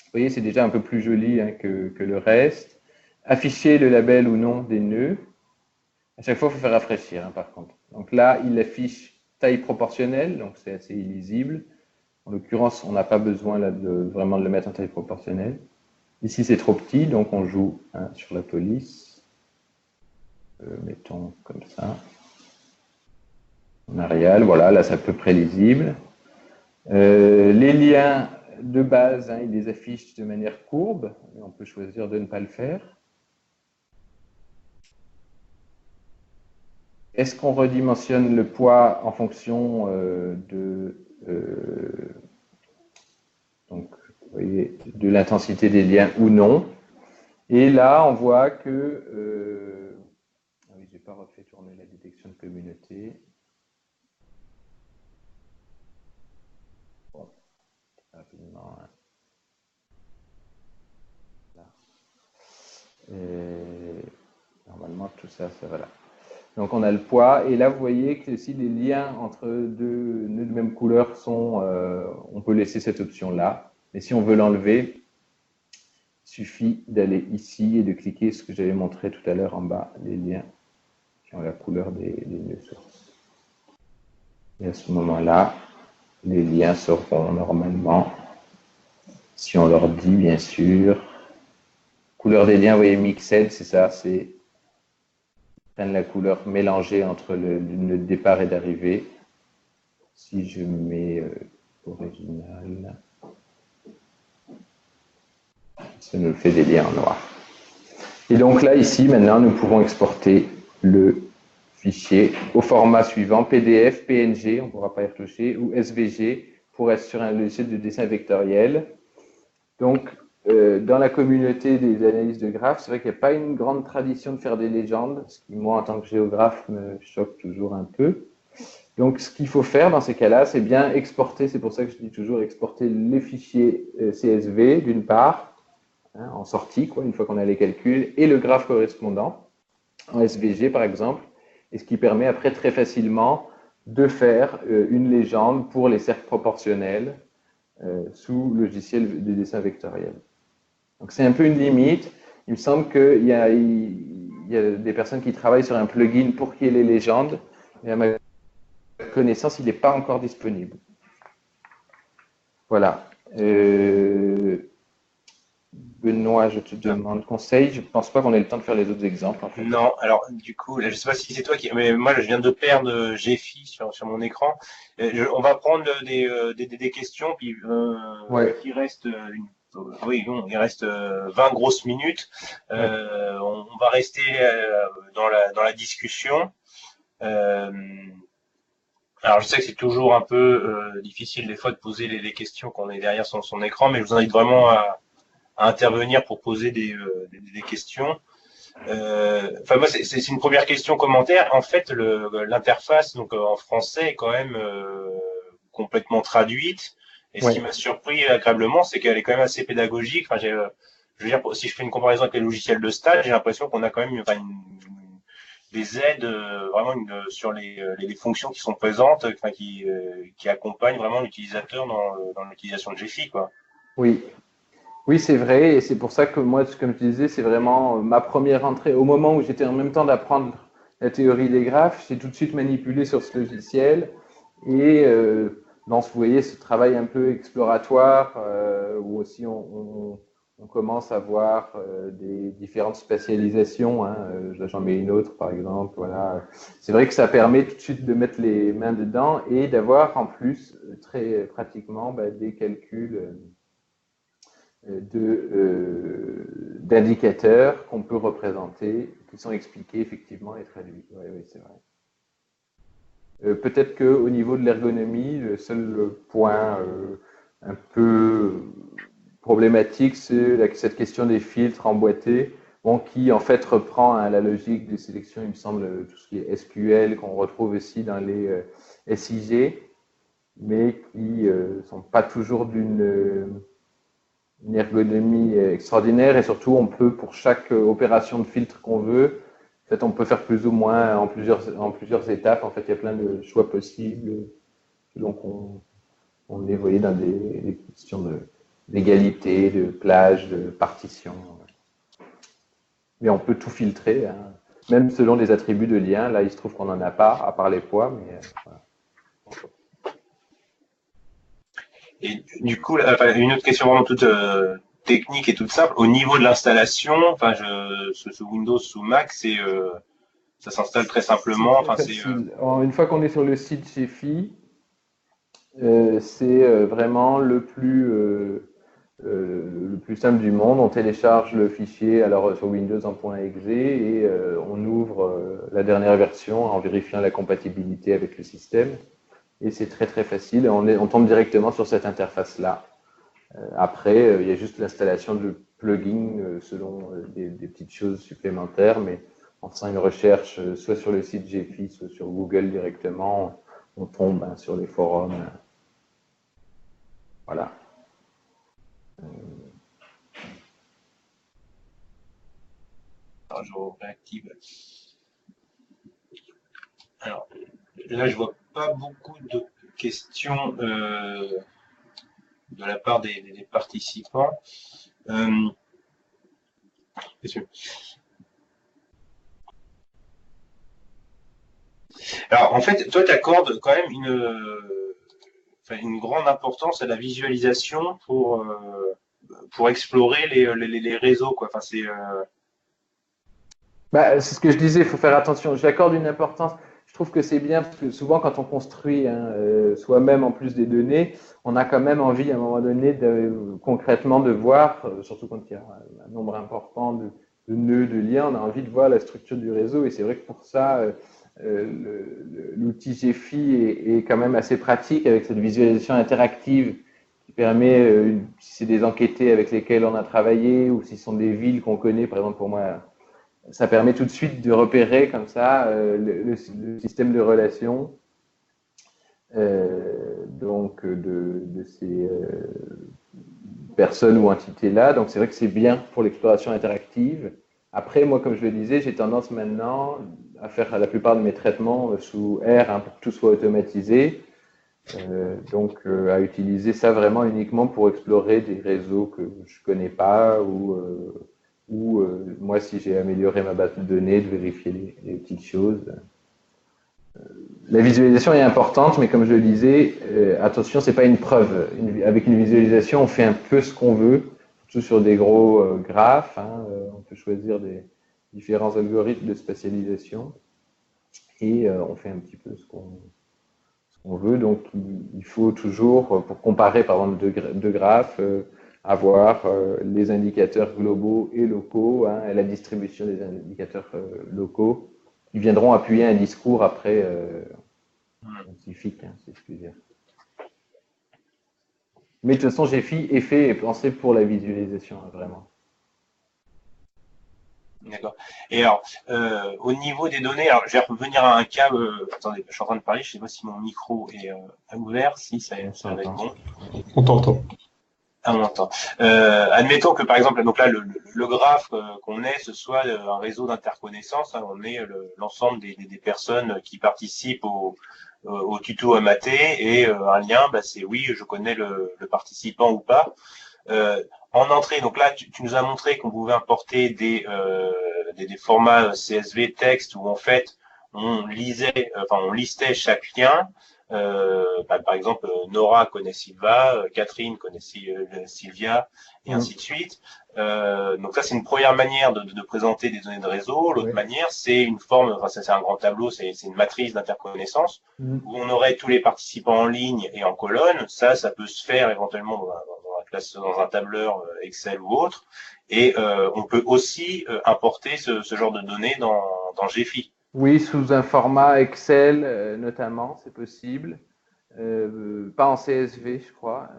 Vous voyez, c'est déjà un peu plus joli hein, que le reste. Afficher le label ou non des nœuds. À chaque fois, il faut faire rafraîchir, hein, par contre. Donc là, il affiche taille proportionnelle, donc c'est assez illisible. En l'occurrence, on n'a pas besoin là, vraiment de le mettre en taille proportionnelle. Ici, c'est trop petit, donc on joue hein, sur la police. Mettons comme ça. En Arial, voilà, là, c'est à peu près lisible. Les liens de base, hein, ils les affichent de manière courbe. On peut choisir de ne pas le faire. Est-ce qu'on redimensionne le poids en fonction donc, vous voyez, de l'intensité des liens ou non? Et là, on voit que... ah oui, je n'ai pas refait tourner la détection de communauté. Bon, rapidement. Hein. Là. Et normalement, tout ça, ça va là. Donc, on a le poids. Et là, vous voyez que si les liens entre deux nœuds de même couleur sont... on peut laisser cette option-là. Mais si on veut l'enlever, il suffit d'aller ici et de cliquer ce que j'avais montré tout à l'heure en bas, les liens qui ont la couleur des nœuds sources. Et à ce moment-là, les liens seront normalement, si on leur dit bien sûr, couleur des liens, vous voyez, mixed, c'est ça, c'est prennent la couleur mélangée entre le nœud de départ et d'arrivée. Si je mets original, ça nous fait des liens en noir. Et donc là, ici, maintenant, nous pouvons exporter le fichier au format suivant, PDF, PNG, on ne pourra pas y retoucher, ou SVG, pour être sur un logiciel de dessin vectoriel. Donc, dans la communauté des analyses de graphes, c'est vrai qu'il n'y a pas une grande tradition de faire des légendes, ce qui, moi, en tant que géographe, me choque toujours un peu. Donc, ce qu'il faut faire dans ces cas-là, c'est bien exporter, c'est pour ça que je dis toujours exporter les fichiers CSV, d'une part, hein, en sortie, quoi, une fois qu'on a les calculs, et le graphe correspondant, en SVG par exemple, et ce qui permet après très facilement de faire une légende pour les cercles proportionnels sous logiciel de dessin vectoriel. Donc c'est un peu une limite. Il me semble qu'il y a des personnes qui travaillent sur un plugin pour qu'il y ait les légendes, mais à ma connaissance, il n'est pas encore disponible. Voilà. Benoît, je te demande conseil. Je ne pense pas qu'on ait le temps de faire les autres exemples, en fait. Non, alors du coup, je ne sais pas si c'est toi qui, mais moi je viens de perdre GFI sur mon écran. On va prendre des questions, puis Ouais, il reste oui, bon, il reste 20 grosses minutes. ouais. On va rester dans la discussion. Euh, alors je sais que c'est toujours un peu difficile des fois de poser les questions quand on est derrière son écran, mais je vous invite vraiment à intervenir pour poser des questions. Enfin, moi, c'est une première question commentaire. En fait, l'interface donc en français est quand même complètement traduite. Et ce qui Ouais. m'a surpris agréablement, c'est qu'elle est quand même assez pédagogique. Enfin, je veux dire, si je fais une comparaison avec les logiciels de stage, j'ai l'impression qu'on a quand même des aides vraiment sur les fonctions qui sont présentes, enfin, qui accompagnent vraiment l'utilisateur dans l'utilisation de GFI, quoi. Oui. Oui, c'est vrai, et c'est pour ça que moi, comme je disais, c'est vraiment ma première entrée. Au moment où j'étais en même temps d'apprendre la théorie des graphes, j'ai tout de suite manipulé sur ce logiciel. Et dans vous voyez, ce travail un peu exploratoire, où aussi on commence à voir des différentes spécialisations. Hein. J'en mets une autre, par exemple. Voilà. C'est vrai que ça permet tout de suite de mettre les mains dedans et d'avoir en plus très pratiquement des calculs d'indicateurs qu'on peut représenter, qui sont expliqués effectivement et traduits. Oui, oui, c'est vrai. Peut-être qu'au niveau de l'ergonomie, le seul point un peu problématique, c'est cette question des filtres emboîtés, bon, qui en fait reprend la logique de sélection, il me semble, tout ce qui est SQL, qu'on retrouve aussi dans les SIG, mais qui ne sont pas toujours d'une une ergonomie extraordinaire et surtout on peut pour chaque opération de filtre qu'on veut, en fait on peut faire plus ou moins en plusieurs étapes. En fait il y a plein de choix possibles. Donc on est voyé dans des questions d'égalité, de plage, de partition. Mais on peut tout filtrer, hein. Même selon les attributs de lien. Là il se trouve qu'on n'en a pas à part les poids, mais voilà. Et du coup, enfin, une autre question vraiment toute technique et toute simple. Au niveau de l'installation, enfin, sous Windows, sous Mac, ça s'installe très C'est simplement. très Enfin, facile. Alors, une fois qu'on est sur le site chez Phi, c'est vraiment le plus simple du monde. On télécharge le fichier alors sur Windows en .exe et on ouvre la dernière version en vérifiant la compatibilité avec le système. Et c'est très très facile. On tombe directement sur cette interface-là. Après, il y a juste l'installation de plugins selon des petites choses supplémentaires, mais en faisant une recherche soit sur le site GFI, soit sur Google directement, on tombe sur les forums. Voilà. alors, je réactive. Alors, là, je vois pas beaucoup de questions de la part des participants. Alors, en fait, toi, tu accordes quand même une grande importance à la visualisation pour explorer les réseaux, quoi. Enfin, C'est ce que je disais, il faut faire attention. J'accorde une importance. Je trouve que c'est bien parce que souvent, quand on construit soi-même en plus des données, on a quand même envie à un moment donné concrètement de voir, surtout quand il y a un nombre important de nœuds, de liens, on a envie de voir la structure du réseau. Et c'est vrai que pour ça, l'outil GFI est quand même assez pratique avec cette visualisation interactive qui permet, si c'est des enquêtés avec lesquels on a travaillé ou si ce sont des villes qu'on connaît, par exemple pour moi, ça permet tout de suite de repérer comme ça le système de relations de ces personnes ou entités-là. Donc c'est vrai que c'est bien pour l'exploration interactive. Après, moi, comme je le disais, j'ai tendance maintenant à faire la plupart de mes traitements sous R pour que tout soit automatisé. À utiliser ça vraiment uniquement pour explorer des réseaux que je connais pas ou moi si j'ai amélioré ma base de données, de vérifier les petites choses. La visualisation est importante, mais comme je le disais, attention, c'est pas une preuve. Avec une visualisation, on fait un peu ce qu'on veut, surtout sur des gros graphes. Hein, on peut choisir des différents algorithmes de spatialisation et on fait un petit peu ce qu'on veut. Donc, il faut toujours, pour comparer par exemple deux graphes, avoir les indicateurs globaux et locaux, hein, et la distribution des indicateurs locaux qui viendront appuyer un discours après scientifique, hein, si je puis dire. Mais de toute façon, GFI est fait et pensé pour la visualisation, hein, vraiment. D'accord. Et alors, au niveau des données, alors je vais revenir à un cas. Attendez, je suis en train de parler, je ne sais pas si mon micro est ouvert, si ça va être bon. On t'entend. Ah, on entend. Admettons que par exemple, donc là, le graphe qu'on ait, ce soit un réseau d'interconnaissance. Hein, on est l'ensemble des personnes qui participent au tuto Amaté et un lien, bah, c'est oui, je connais le participant ou pas. En entrée, donc là, tu nous as montré qu'on pouvait importer des formats CSV texte où en fait on listait chaque lien. Par exemple, Nora connaît Sylva, Catherine connaît Sylvia, et ainsi de suite. Donc ça, c'est une première manière de présenter des données de réseau. L'autre manière, c'est une forme, enfin ça c'est un grand tableau, c'est une matrice d'interconnaissance où on aurait tous les participants en ligne et en colonne. Ça peut se faire éventuellement dans un tableur Excel ou autre. Et on peut aussi importer ce genre de données dans GFI. Oui, sous un format Excel notamment, c'est possible. Pas en CSV, je crois,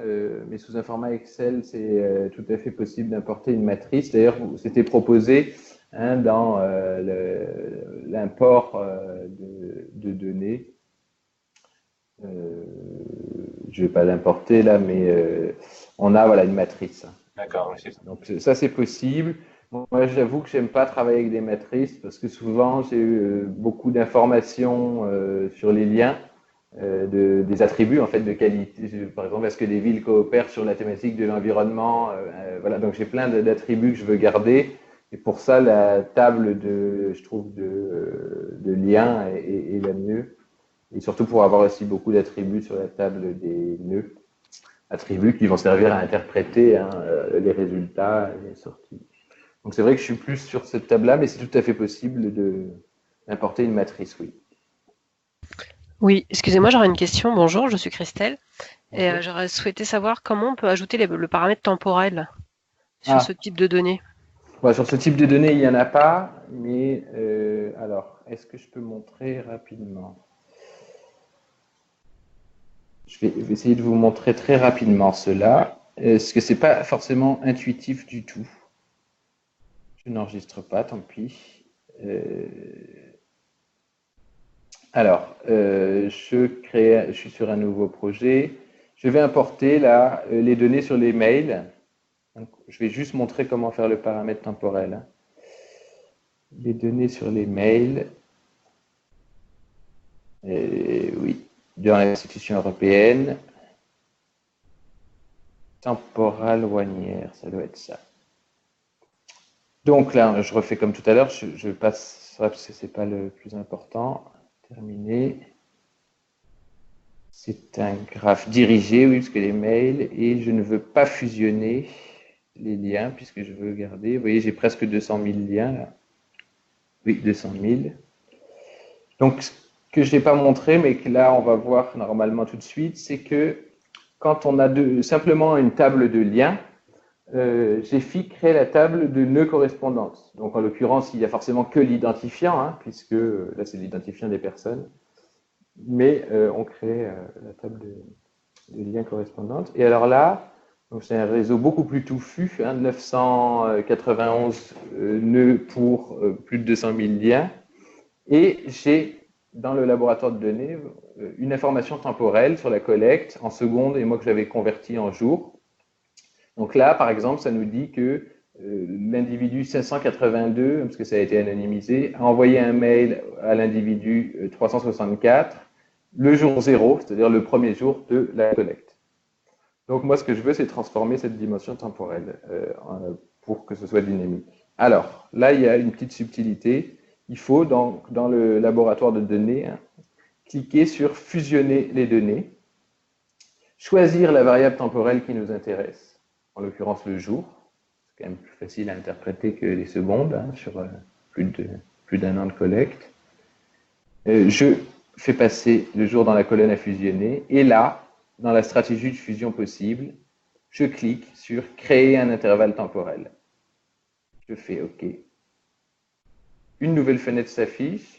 mais sous un format Excel, c'est tout à fait possible d'importer une matrice. D'ailleurs, c'était proposé hein, dans l'import de données. Je ne vais pas l'importer là, mais on a voilà, une matrice. D'accord, oui, c'est ça. Donc ça, c'est possible. Moi, j'avoue que j'aime pas travailler avec des matrices parce que souvent, j'ai eu beaucoup d'informations sur les liens. Des attributs en fait de qualité. Par exemple, est-ce que des villes coopèrent sur la thématique de l'environnement voilà, donc j'ai plein d'attributs que je veux garder. Et pour ça, la table je trouve, de liens est la mieux. Et surtout pour avoir aussi beaucoup d'attributs sur la table des nœuds. Attributs qui vont servir à interpréter hein, les résultats et les sorties. Donc c'est vrai que je suis plus sur cette table-là, mais c'est tout à fait possible d'importer une matrice, oui. Oui, excusez-moi, j'aurais une question. Bonjour, je suis Christelle. Et j'aurais souhaité savoir comment on peut ajouter le paramètre temporel sur ce type de données. Ouais, sur ce type de données, il n'y en a pas, mais alors, est-ce que je peux montrer rapidement? Je vais essayer de vous montrer très rapidement cela, parce que ce n'est pas forcément intuitif du tout. Je n'enregistre pas, tant pis. Alors, je suis sur un nouveau projet. Je vais importer là les données sur les mails. Donc, je vais juste montrer comment faire le paramètre temporel. Les données sur les mails. Oui, dans l'institution européenne. Temporal Wanière, ça doit être ça. Donc là, je refais comme tout à l'heure. Je passe ça parce que ce n'est pas le plus important. Terminé. C'est un graphe dirigé, oui, parce que les mails, et je ne veux pas fusionner les liens, puisque je veux garder. Vous voyez, j'ai presque 200 000 liens, là. Oui, 200 000. Donc, ce que je n'ai pas montré, mais que là, on va voir normalement tout de suite, c'est que quand on a simplement une table de liens, GFI crée la table de nœuds correspondantes. Donc, en l'occurrence, il n'y a forcément que l'identifiant, hein, puisque là, c'est l'identifiant des personnes. Mais on crée la table de liens correspondantes. Et alors là, c'est un réseau beaucoup plus touffu, hein, 991 nœuds pour plus de 200 000 liens. Et j'ai, dans le laboratoire de données, une information temporelle sur la collecte en secondes et moi que j'avais converti en jours. Donc là, par exemple, ça nous dit que l'individu 582, parce que ça a été anonymisé, a envoyé un mail à l'individu 364 le jour 0, c'est-à-dire le premier jour de la collecte. Donc moi, ce que je veux, c'est transformer cette dimension temporelle pour que ce soit dynamique. Alors, là, il y a une petite subtilité. Il faut, dans le laboratoire de données, hein, cliquer sur fusionner les données, choisir la variable temporelle qui nous intéresse, en l'occurrence le jour. C'est quand même plus facile à interpréter que les secondes, hein, sur plus d'un an de collecte. Je fais passer le jour dans la colonne à fusionner, et là, dans la stratégie de fusion possible, je clique sur créer un intervalle temporel. Je fais OK. Une nouvelle fenêtre s'affiche.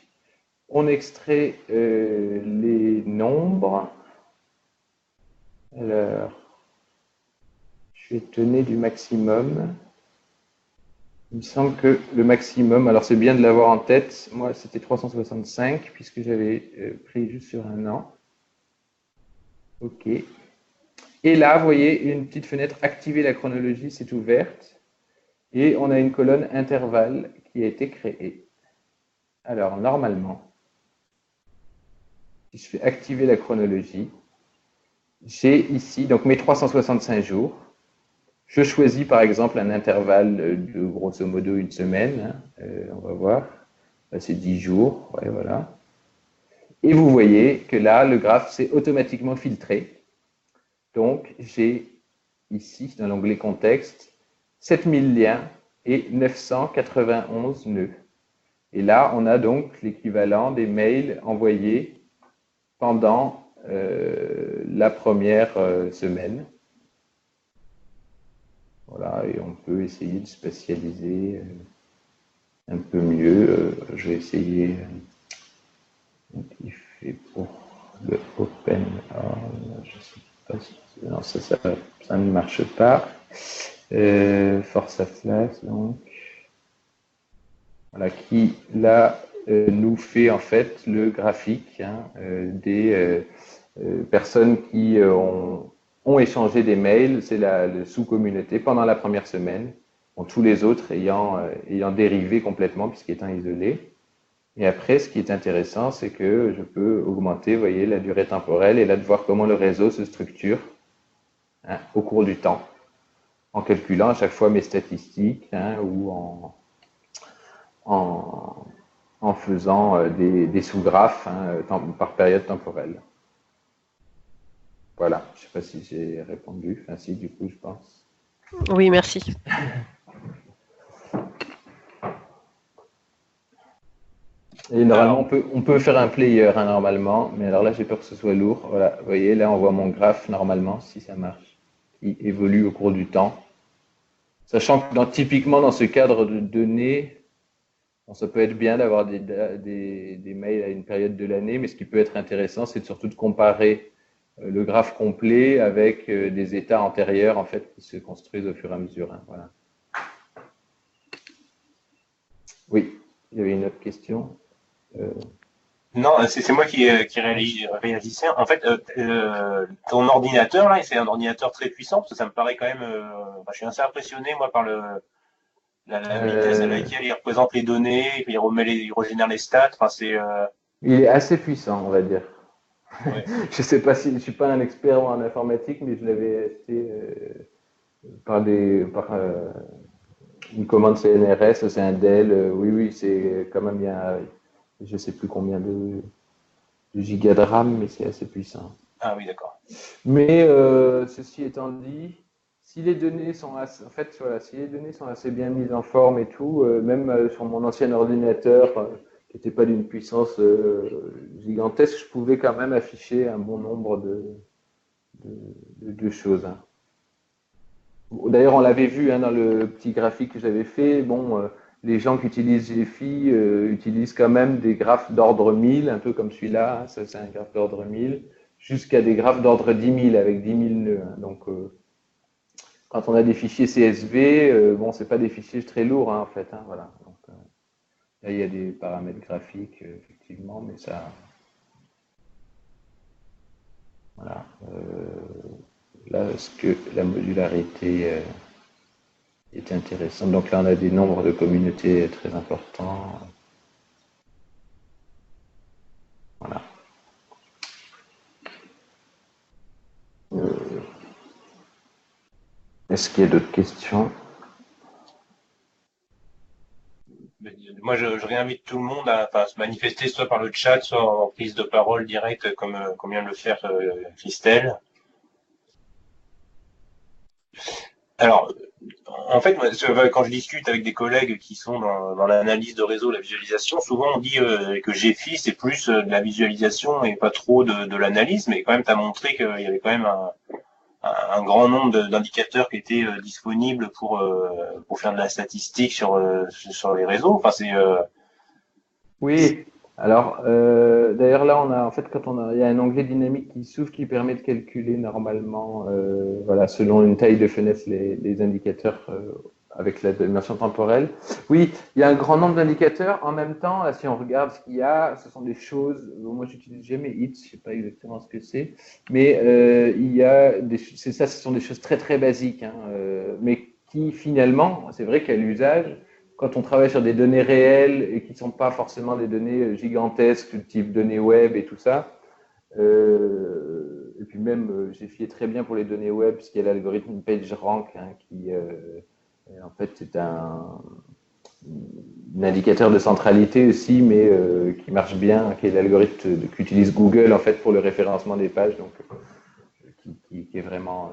On extrait les nombres. Alors, je vais étonné du maximum. Il me semble que le maximum, alors c'est bien de l'avoir en tête, moi c'était 365 puisque j'avais pris juste sur un an. OK. Et là, vous voyez, une petite fenêtre activer la chronologie, c'est ouverte. Et on a une colonne intervalle qui a été créée. Alors, normalement, si je fais activer la chronologie, j'ai ici donc mes 365 jours. Je choisis par exemple un intervalle de grosso modo une semaine. On va voir. Là, c'est 10 jours. Ouais, voilà. Et vous voyez que là, le graphe s'est automatiquement filtré. Donc, j'ai ici, dans l'onglet contexte, 7000 liens et 991 nœuds. Et là, on a donc l'équivalent des mails envoyés pendant la première semaine. Voilà, et on peut essayer de spatialiser un peu mieux. Je vais essayer il fait pour le open. Je sais pas si non, ça ne marche pas. Force Atlas, donc. Voilà, qui là nous fait en fait le graphique des personnes qui ont échangé des mails, c'est le sous-communauté pendant la première semaine, bon, tous les autres ayant dérivé complètement puisqu'étant isolés. Et après, ce qui est intéressant, c'est que je peux augmenter, vous voyez, la durée temporelle et là de voir comment le réseau se structure au cours du temps, en calculant à chaque fois mes statistiques ou en faisant des sous-graphes par période temporelle. Voilà, je ne sais pas si j'ai répondu. Enfin, si, du coup, je pense. Oui, merci. Et normalement, on peut faire un player normalement, mais alors là, j'ai peur que ce soit lourd. Voilà, vous voyez, là, on voit mon graphe normalement, si ça marche, qui évolue au cours du temps. Sachant que typiquement dans ce cadre de données, ça peut être bien d'avoir des mails à une période de l'année, mais ce qui peut être intéressant, c'est surtout de comparer le graphe complet avec des états antérieurs en fait qui se construisent au fur et à mesure. Voilà. Oui, il y avait une autre question. Non, c'est moi qui réagissais. En fait, ton ordinateur, là, c'est un ordinateur très puissant, parce que ça me paraît quand même... je suis assez impressionné, moi, par la vitesse à laquelle il représente les données, et puis il régénère les stats. Enfin, il est assez puissant, on va dire. Ouais. Je sais pas si je suis pas un expert en informatique, mais je l'avais acheté par une commande CNRS, c'est un Dell. Oui, c'est quand même je sais plus combien de gigas de RAM, mais c'est assez puissant. Ah oui, d'accord. Mais ceci étant dit, si les données sont assez, en fait, voilà, si les données sont assez bien mises en forme et tout, même sur mon ancien ordinateur, qui n'était pas d'une puissance gigantesque, je pouvais quand même afficher un bon nombre de choses. D'ailleurs, on l'avait vu dans le petit graphique que j'avais fait. Bon, les gens qui utilisent GFI utilisent quand même des graphes d'ordre 1000, un peu comme celui-là. Ça, c'est un graphe d'ordre 1000, jusqu'à des graphes d'ordre 10 000 avec 10 000 nœuds. Donc, quand on a des fichiers CSV, bon, c'est pas des fichiers très lourds en fait. Voilà. Donc, là, il y a des paramètres graphiques effectivement, mais ça, voilà. Là, est-ce que la modularité est intéressante. Donc là, on a des nombres de communautés très importants. Voilà. Est-ce qu'il y a d'autres questions? Moi, moi, je réinvite tout le monde à se manifester soit par le chat, soit en prise de parole directe, comme vient de le faire Christelle. Alors, en fait, moi, quand je discute avec des collègues qui sont dans l'analyse de réseau, la visualisation, souvent on dit que GFI, c'est plus de la visualisation et pas trop de l'analyse, mais quand même, tu as montré qu'il y avait quand même un grand nombre d'indicateurs qui étaient disponibles pour faire de la statistique sur les réseaux. Enfin, Oui, alors d'ailleurs là on a en fait il y a un onglet dynamique qui s'ouvre qui permet de calculer normalement voilà selon une taille de fenêtre les indicateurs avec la dimension temporelle. Oui, il y a un grand nombre d'indicateurs. En même temps, là, si on regarde ce qu'il y a, ce sont des choses. Moi, j'utilise jamais HIT, je sais pas exactement ce que c'est, mais il y a c'est ça, ce sont des choses très très basiques, hein, mais qui finalement, c'est vrai qu'à l'usage, quand on travaille sur des données réelles et qui ne sont pas forcément des données gigantesques, du type données web et tout ça, et puis même, j'ai fié très bien pour les données web, puisqu'il y a l'algorithme PageRank, hein, qui en fait c'est un indicateur de centralité aussi, mais qui marche bien, qui est l'algorithme qu'utilise Google en fait pour le référencement des pages, donc qui est vraiment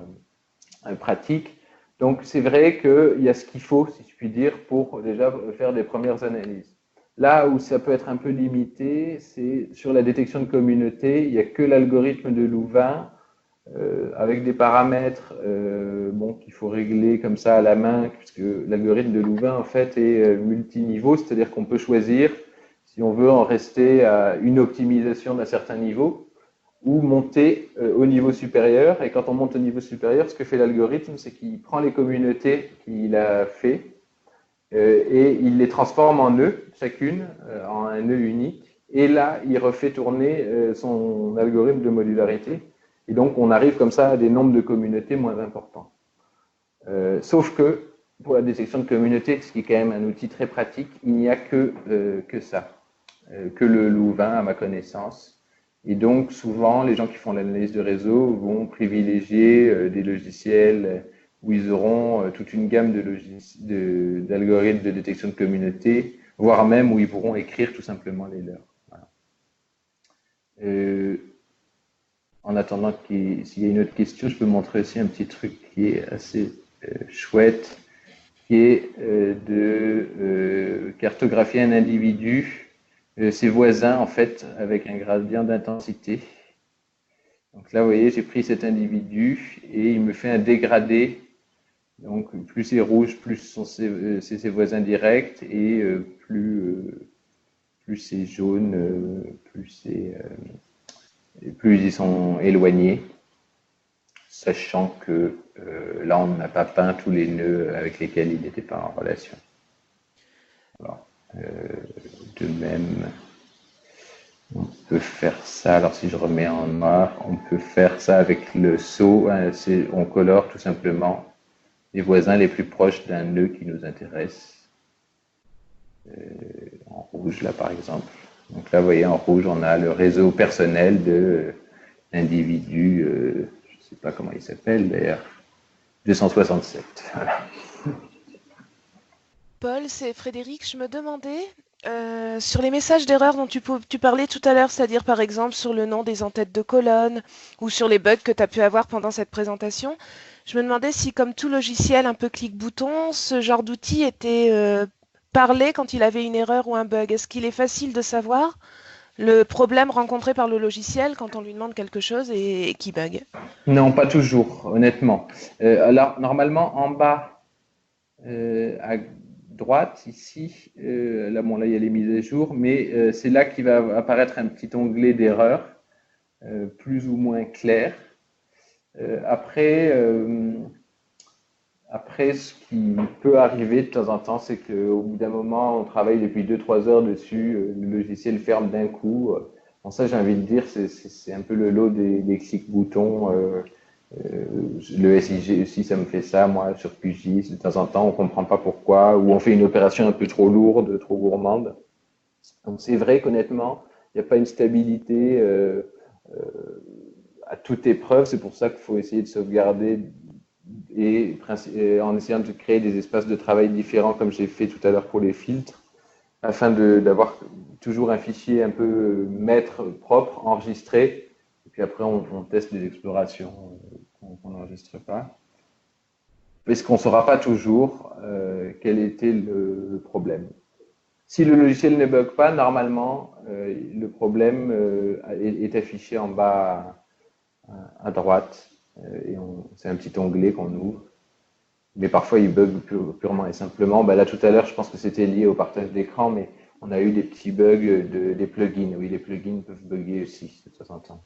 pratique. Donc c'est vrai qu'il y a ce qu'il faut, si je puis dire, pour déjà faire des premières analyses. Là où ça peut être un peu limité, c'est sur la détection de communauté. Il n'y a que l'algorithme de Louvain avec des paramètres qu'il faut régler comme ça à la main, puisque l'algorithme de Louvain en fait est multiniveau, c'est-à-dire qu'on peut choisir si on veut en rester à une optimisation d'un certain niveau ou monter au niveau supérieur. Et quand on monte au niveau supérieur, ce que fait l'algorithme, c'est qu'il prend les communautés qu'il a fait et il les transforme en nœuds, chacune, en un nœud unique. Et là, il refait tourner son algorithme de modularité. Et donc, on arrive comme ça à des nombres de communautés moins importants. Sauf que, pour la détection de communautés, ce qui est quand même un outil très pratique, il n'y a que ça, que le Louvain, à ma connaissance. Et donc, souvent, les gens qui font l'analyse de réseau vont privilégier des logiciels où ils auront toute une gamme d'algorithmes de détection de communauté, voire même où ils pourront écrire tout simplement les leurs. Voilà. En attendant s'il y a une autre question, je peux montrer aussi un petit truc qui est assez chouette, qui est de cartographier un individu, ses voisins en fait, avec un gradient d'intensité. Donc là, vous voyez, j'ai pris cet individu et il me fait un dégradé. Donc plus c'est rouge, plus c'est ses voisins directs, et plus c'est jaune, plus ils sont éloignés, sachant que là, on n'a pas peint tous les nœuds avec lesquels il n'était pas en relation. Alors, de même, on peut faire ça. Alors, si je remets en noir, on peut faire ça avec le seau. Hein, on colore tout simplement les voisins les plus proches d'un nœud qui nous intéresse. En rouge, là, par exemple. Donc là, vous voyez, en rouge, on a le réseau personnel de l'individu, je ne sais pas comment il s'appelle d'ailleurs, 267. Voilà. Paul, c'est Frédéric. Je me demandais, sur les messages d'erreur dont tu parlais tout à l'heure, c'est-à-dire par exemple sur le nom des entêtes de colonne ou sur les bugs que tu as pu avoir pendant cette présentation, je me demandais si, comme tout logiciel un peu clic-bouton, ce genre d'outil était parlé quand il avait une erreur ou un bug. Est-ce qu'il est facile de savoir le problème rencontré par le logiciel quand on lui demande quelque chose et qui bug? Non, pas toujours, honnêtement. Alors, normalement, en bas, à droite, ici, là, bon, là, il y a les mises à jour, mais c'est là qu'il va apparaître un petit onglet d'erreur, plus ou moins clair. Après, ce qui peut arriver de temps en temps, c'est qu'au bout d'un moment, on travaille depuis 2-3 heures dessus, le logiciel ferme d'un coup. Bon, ça, j'ai envie de dire, c'est un peu le lot des clics-boutons. Le SIG aussi, ça me fait ça, moi, sur QGIS, de temps en temps, on ne comprend pas pourquoi, ou on fait une opération un peu trop lourde, trop gourmande. Donc, c'est vrai qu'honnêtement, il n'y a pas une stabilité à toute épreuve. C'est pour ça qu'il faut essayer de sauvegarder et en essayant de créer des espaces de travail différents, comme j'ai fait tout à l'heure pour les filtres. afin d'avoir toujours un fichier un peu maître, propre, enregistré. Et puis après, on teste des explorations qu'on n'enregistre pas. Parce qu'on ne saura pas toujours quel était le problème. Si le logiciel ne bug pas, normalement, le problème est affiché en bas à droite. Et c'est un petit onglet qu'on ouvre. Mais parfois, il bug purement et simplement. Là, tout à l'heure, je pense que c'était lié au partage d'écran, mais on a eu des petits bugs des plugins. Oui, les plugins peuvent bugger aussi de temps en temps.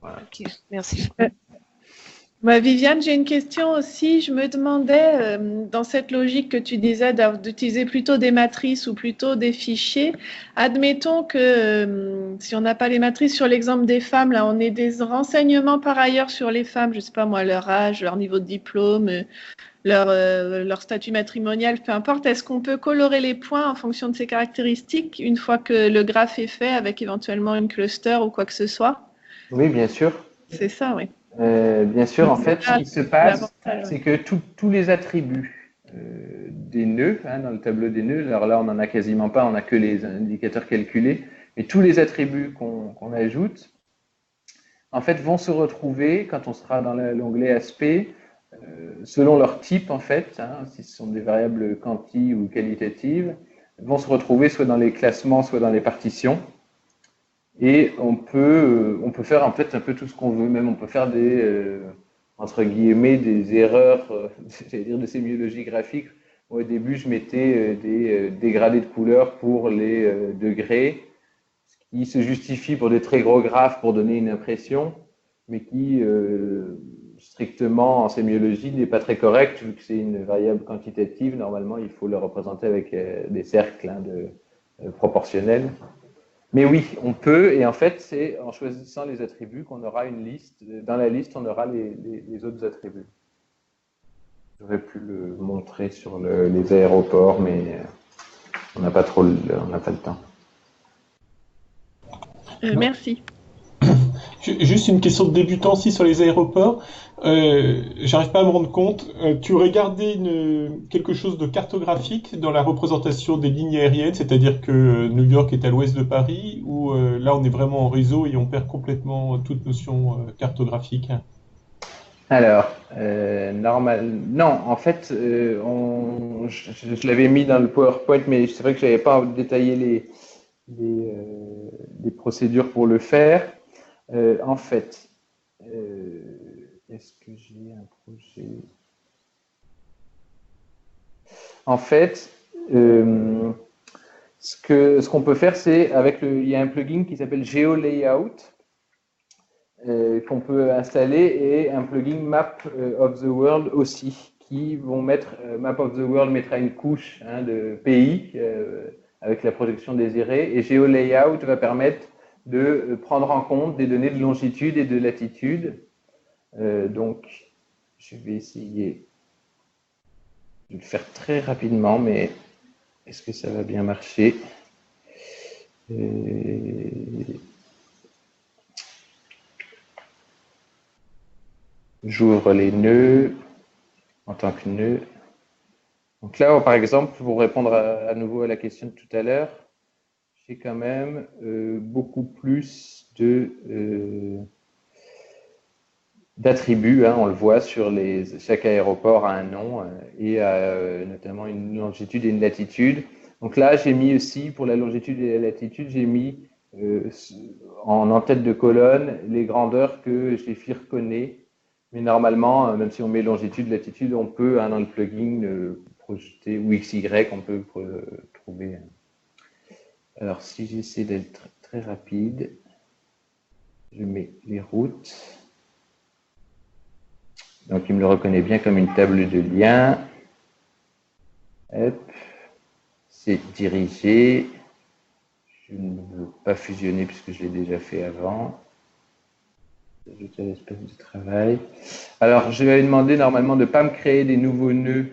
Voilà. Ok, merci. Viviane, j'ai une question aussi. Je me demandais, dans cette logique que tu disais d'utiliser plutôt des matrices ou plutôt des fichiers, admettons que si on n'a pas les matrices sur l'exemple des femmes, là, on ait des renseignements par ailleurs sur les femmes, je ne sais pas moi, leur âge, leur niveau de diplôme, leur statut matrimonial, peu importe. Est-ce qu'on peut colorer les points en fonction de ces caractéristiques une fois que le graphe est fait avec éventuellement une cluster ou quoi que ce soit? Oui, bien sûr. C'est ça, oui. Bien sûr, en fait, ce qui se passe, c'est que tous les attributs des nœuds, dans le tableau des nœuds, alors là, on n'en a quasiment pas, on n'a que les indicateurs calculés, mais tous les attributs qu'on ajoute, en fait, vont se retrouver, quand on sera dans l'onglet aspect, selon leur type, en fait, si ce sont des variables quanti ou qualitatives, vont se retrouver soit dans les classements, soit dans les partitions. Et on peut faire en fait un peu tout ce qu'on veut, même on peut faire entre guillemets, des erreurs, j'allais dire de sémiologie graphique. Au début, je mettais des dégradés de couleurs pour les degrés, ce qui se justifie pour des très gros graphes pour donner une impression, mais qui, strictement en sémiologie, n'est pas très correct, vu que c'est une variable quantitative. Normalement, il faut le représenter avec des cercles proportionnels. Mais oui, on peut, et en fait, c'est en choisissant les attributs qu'on aura une liste. Dans la liste, on aura les autres attributs. J'aurais pu le montrer sur les aéroports, mais on n'a pas le temps. Merci. Juste une question de débutant aussi sur les aéroports. J'arrive pas à me rendre compte. Tu regardais quelque chose de cartographique dans la représentation des lignes aériennes, c'est-à-dire que New York est à l'ouest de Paris, ou là on est vraiment en réseau et on perd complètement toute notion cartographique? Alors, non, en fait, je l'avais mis dans le PowerPoint, mais c'est vrai que je n'avais pas détaillé les procédures pour le faire. En fait, est-ce que j'ai un projet? En fait, ce qu'on peut faire, c'est il y a un plugin qui s'appelle GeoLayout qu'on peut installer et un plugin Map of the World aussi qui vont mettre Map of the World mettra une couche de pays avec la projection désirée et GeoLayout va permettre de prendre en compte des données de longitude et de latitude. Donc, je vais essayer de le faire très rapidement, mais est-ce que ça va bien marcher? J'ouvre les nœuds en tant que nœud. Donc là, par exemple, pour répondre à nouveau à la question de tout à l'heure, j'ai quand même beaucoup plus d'attributs. On le voit sur chaque aéroport a un nom et a notamment une longitude et une latitude. Donc là, j'ai mis aussi, pour la longitude et la latitude, j'ai mis en tête de colonne les grandeurs que GFI reconnaît. Mais normalement, même si on met longitude, latitude, on peut, dans le plugin, projeter, ou XY, on peut trouver. Alors, si j'essaie d'être très rapide, je mets les routes. Donc, il me le reconnaît bien comme une table de liens. Hop. C'est dirigé. Je ne veux pas fusionner puisque je l'ai déjà fait avant. Ajouter l'espace de travail. Alors, je vais demander normalement de ne pas me créer des nouveaux nœuds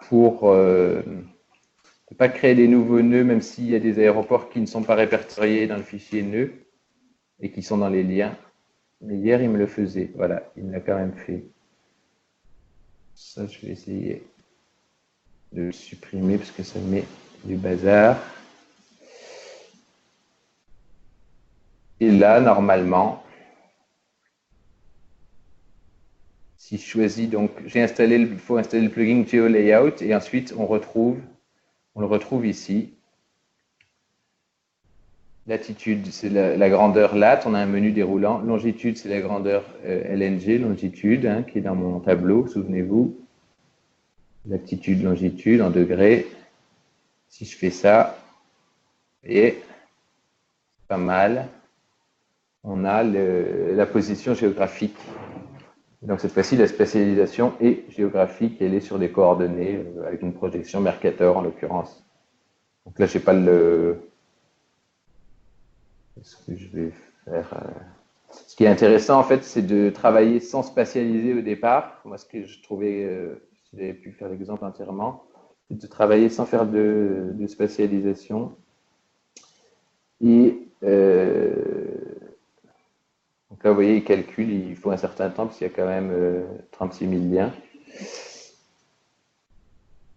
pour ne pas créer des nouveaux nœuds, même s'il y a des aéroports qui ne sont pas répertoriés dans le fichier nœud et qui sont dans les liens. Mais hier, il me le faisait. Voilà, il me l'a quand même fait. Ça, je vais essayer. de le supprimer parce que ça met du bazar. Et là, normalement, si je choisis, donc j'ai installé, il faut installer le plugin GeoLayout et ensuite on le retrouve ici. Latitude, c'est la grandeur lat, on a un menu déroulant. Longitude, c'est la grandeur LNG, longitude, hein, qui est dans mon tableau, souvenez-vous. Latitude, longitude en degrés. Si je fais ça, et pas mal, on a la position géographique. Donc cette fois-ci, la spatialisation est géographique, elle est sur des coordonnées avec une projection Mercator en l'occurrence. Donc là, je n'ai pas le... Ce que je vais faire. Ce qui est intéressant, en fait, c'est de travailler sans spatialiser au départ. Moi, ce que je trouvais, si j'avais pu faire l'exemple entièrement, c'est de travailler sans faire de spatialisation. Et donc là, vous voyez, il calcule, il faut un certain temps, parce qu'il y a quand même 36 000 liens.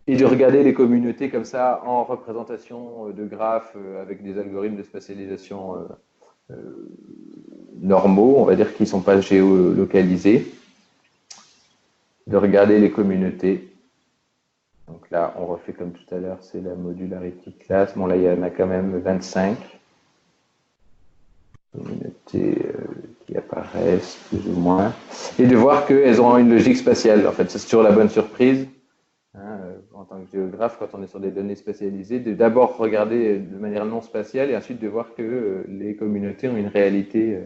Et de regarder les communautés comme ça en représentation de graphes avec des algorithmes de spatialisation normaux, on va dire qui ne sont pas géolocalisés. De regarder les communautés. Donc là, on refait comme tout à l'heure, c'est la modularity class. Bon, là, il y en a quand même 25 communautés qui apparaissent plus ou moins. Et de voir qu'elles ont une logique spatiale. En fait, c'est toujours la bonne surprise. Hein, en tant que géographe, quand on est sur des données spatialisées, de d'abord regarder de manière non spatiale et ensuite de voir que les communautés ont une réalité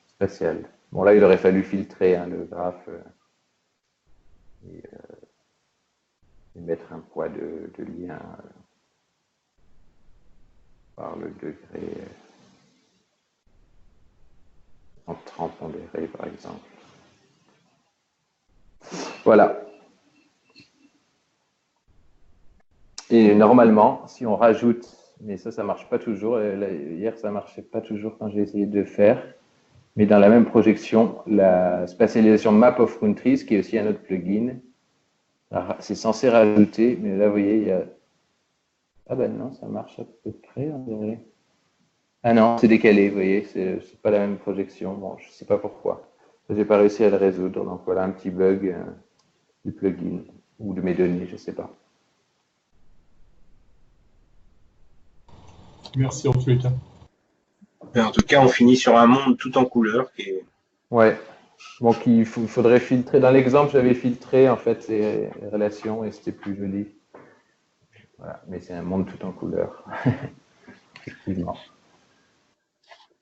spatiale. Bon, là, il aurait fallu filtrer le graphe et mettre un poids de lien par le degré en 30 pondéré, par exemple. Voilà. Et normalement, si on rajoute, mais ça marche pas toujours, hier ça marchait pas toujours quand j'ai essayé de le faire, mais dans la même projection, la spatialisation Map of Countries, qui est aussi un autre plugin, c'est censé rajouter, mais là vous voyez, il y a... Ah ben non, ça marche à peu près, on dirait. Ah non, c'est décalé, vous voyez, c'est pas la même projection, bon, je sais pas pourquoi. J'ai pas réussi à le résoudre, donc voilà un petit bug du plugin, ou de mes données, je sais pas. Merci en tous les cas. En tout cas, on finit sur un monde tout en couleur. Ouais. Donc il faudrait filtrer. Dans l'exemple, j'avais filtré en fait les relations et c'était plus joli. Voilà. Mais c'est un monde tout en couleur. Effectivement.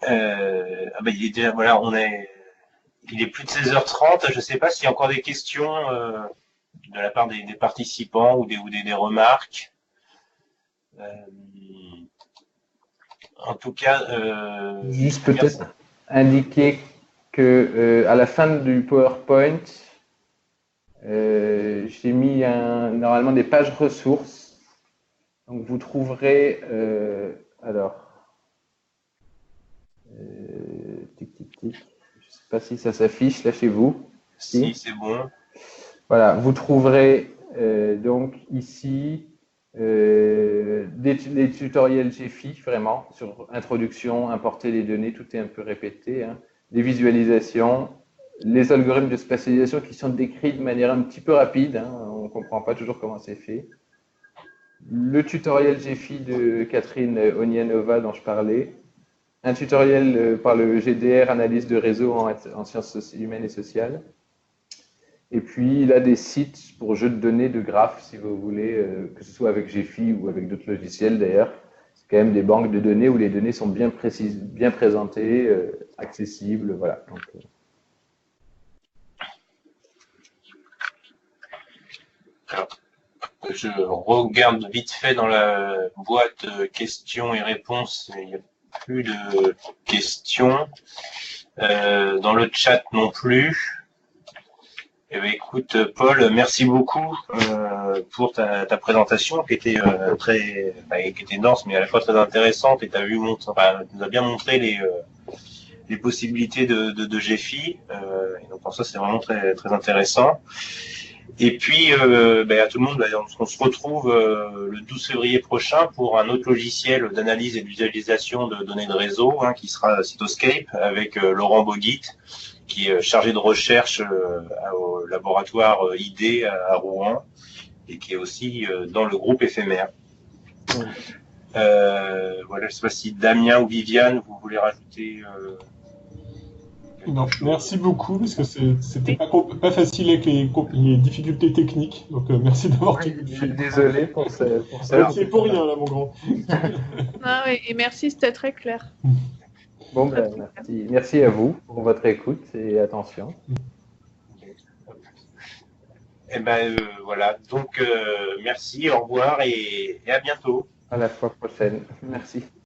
Il est déjà, voilà, il est plus de 16h30. Je ne sais pas s'il y a encore des questions de la part des participants ou des remarques. En tout cas, juste peut-être indiquer que à la fin du PowerPoint, j'ai mis normalement des pages ressources. Donc vous trouverez je ne sais pas si ça s'affiche là chez vous. Si, c'est bon. Voilà, vous trouverez donc ici des tutoriels GFI vraiment sur introduction, importer les données, tout est un peu répété, hein, des visualisations, les algorithmes de spatialisation qui sont décrits de manière un petit peu rapide, hein, on ne comprend pas toujours comment c'est fait. Le tutoriel GFI de Catherine Onianova dont je parlais, un tutoriel par le GDR, analyse de réseau en sciences humaines et sociales. Et puis, il a des sites pour jeux de données de graphes, si vous voulez, que ce soit avec GFI ou avec d'autres logiciels d'ailleurs. C'est quand même des banques de données où les données sont bien précises, bien présentées, accessibles, voilà. Donc, alors, je regarde vite fait dans la boîte questions et réponses, il n'y a plus de questions. Dans le chat non plus. Eh bien, écoute, Paul, merci beaucoup pour ta présentation qui était qui était dense, mais à la fois très intéressante. Et tu nous as bien montré les possibilités de GFI. Et donc pour ça, c'est vraiment très très intéressant. Et puis, à tout le monde, on se retrouve le 12 février prochain pour un autre logiciel d'analyse et d'utilisation de données de réseau, qui sera Cytoscape, avec Laurent Boguit, qui est chargé de recherche au laboratoire ID à Rouen, et qui est aussi dans le groupe éphémère. Voilà, je ne sais pas si Damien ou Viviane, vous voulez rajouter Non, merci beaucoup, parce que c'était pas facile avec les difficultés techniques. Donc, merci d'avoir tout Je suis désolé pour ça. C'est pour rien, là, mon grand. Ah oui, et merci, c'était très clair. Bon, merci. Merci à vous pour votre écoute et attention. Et voilà, donc merci, au revoir et à bientôt. À la fois prochaine. Merci.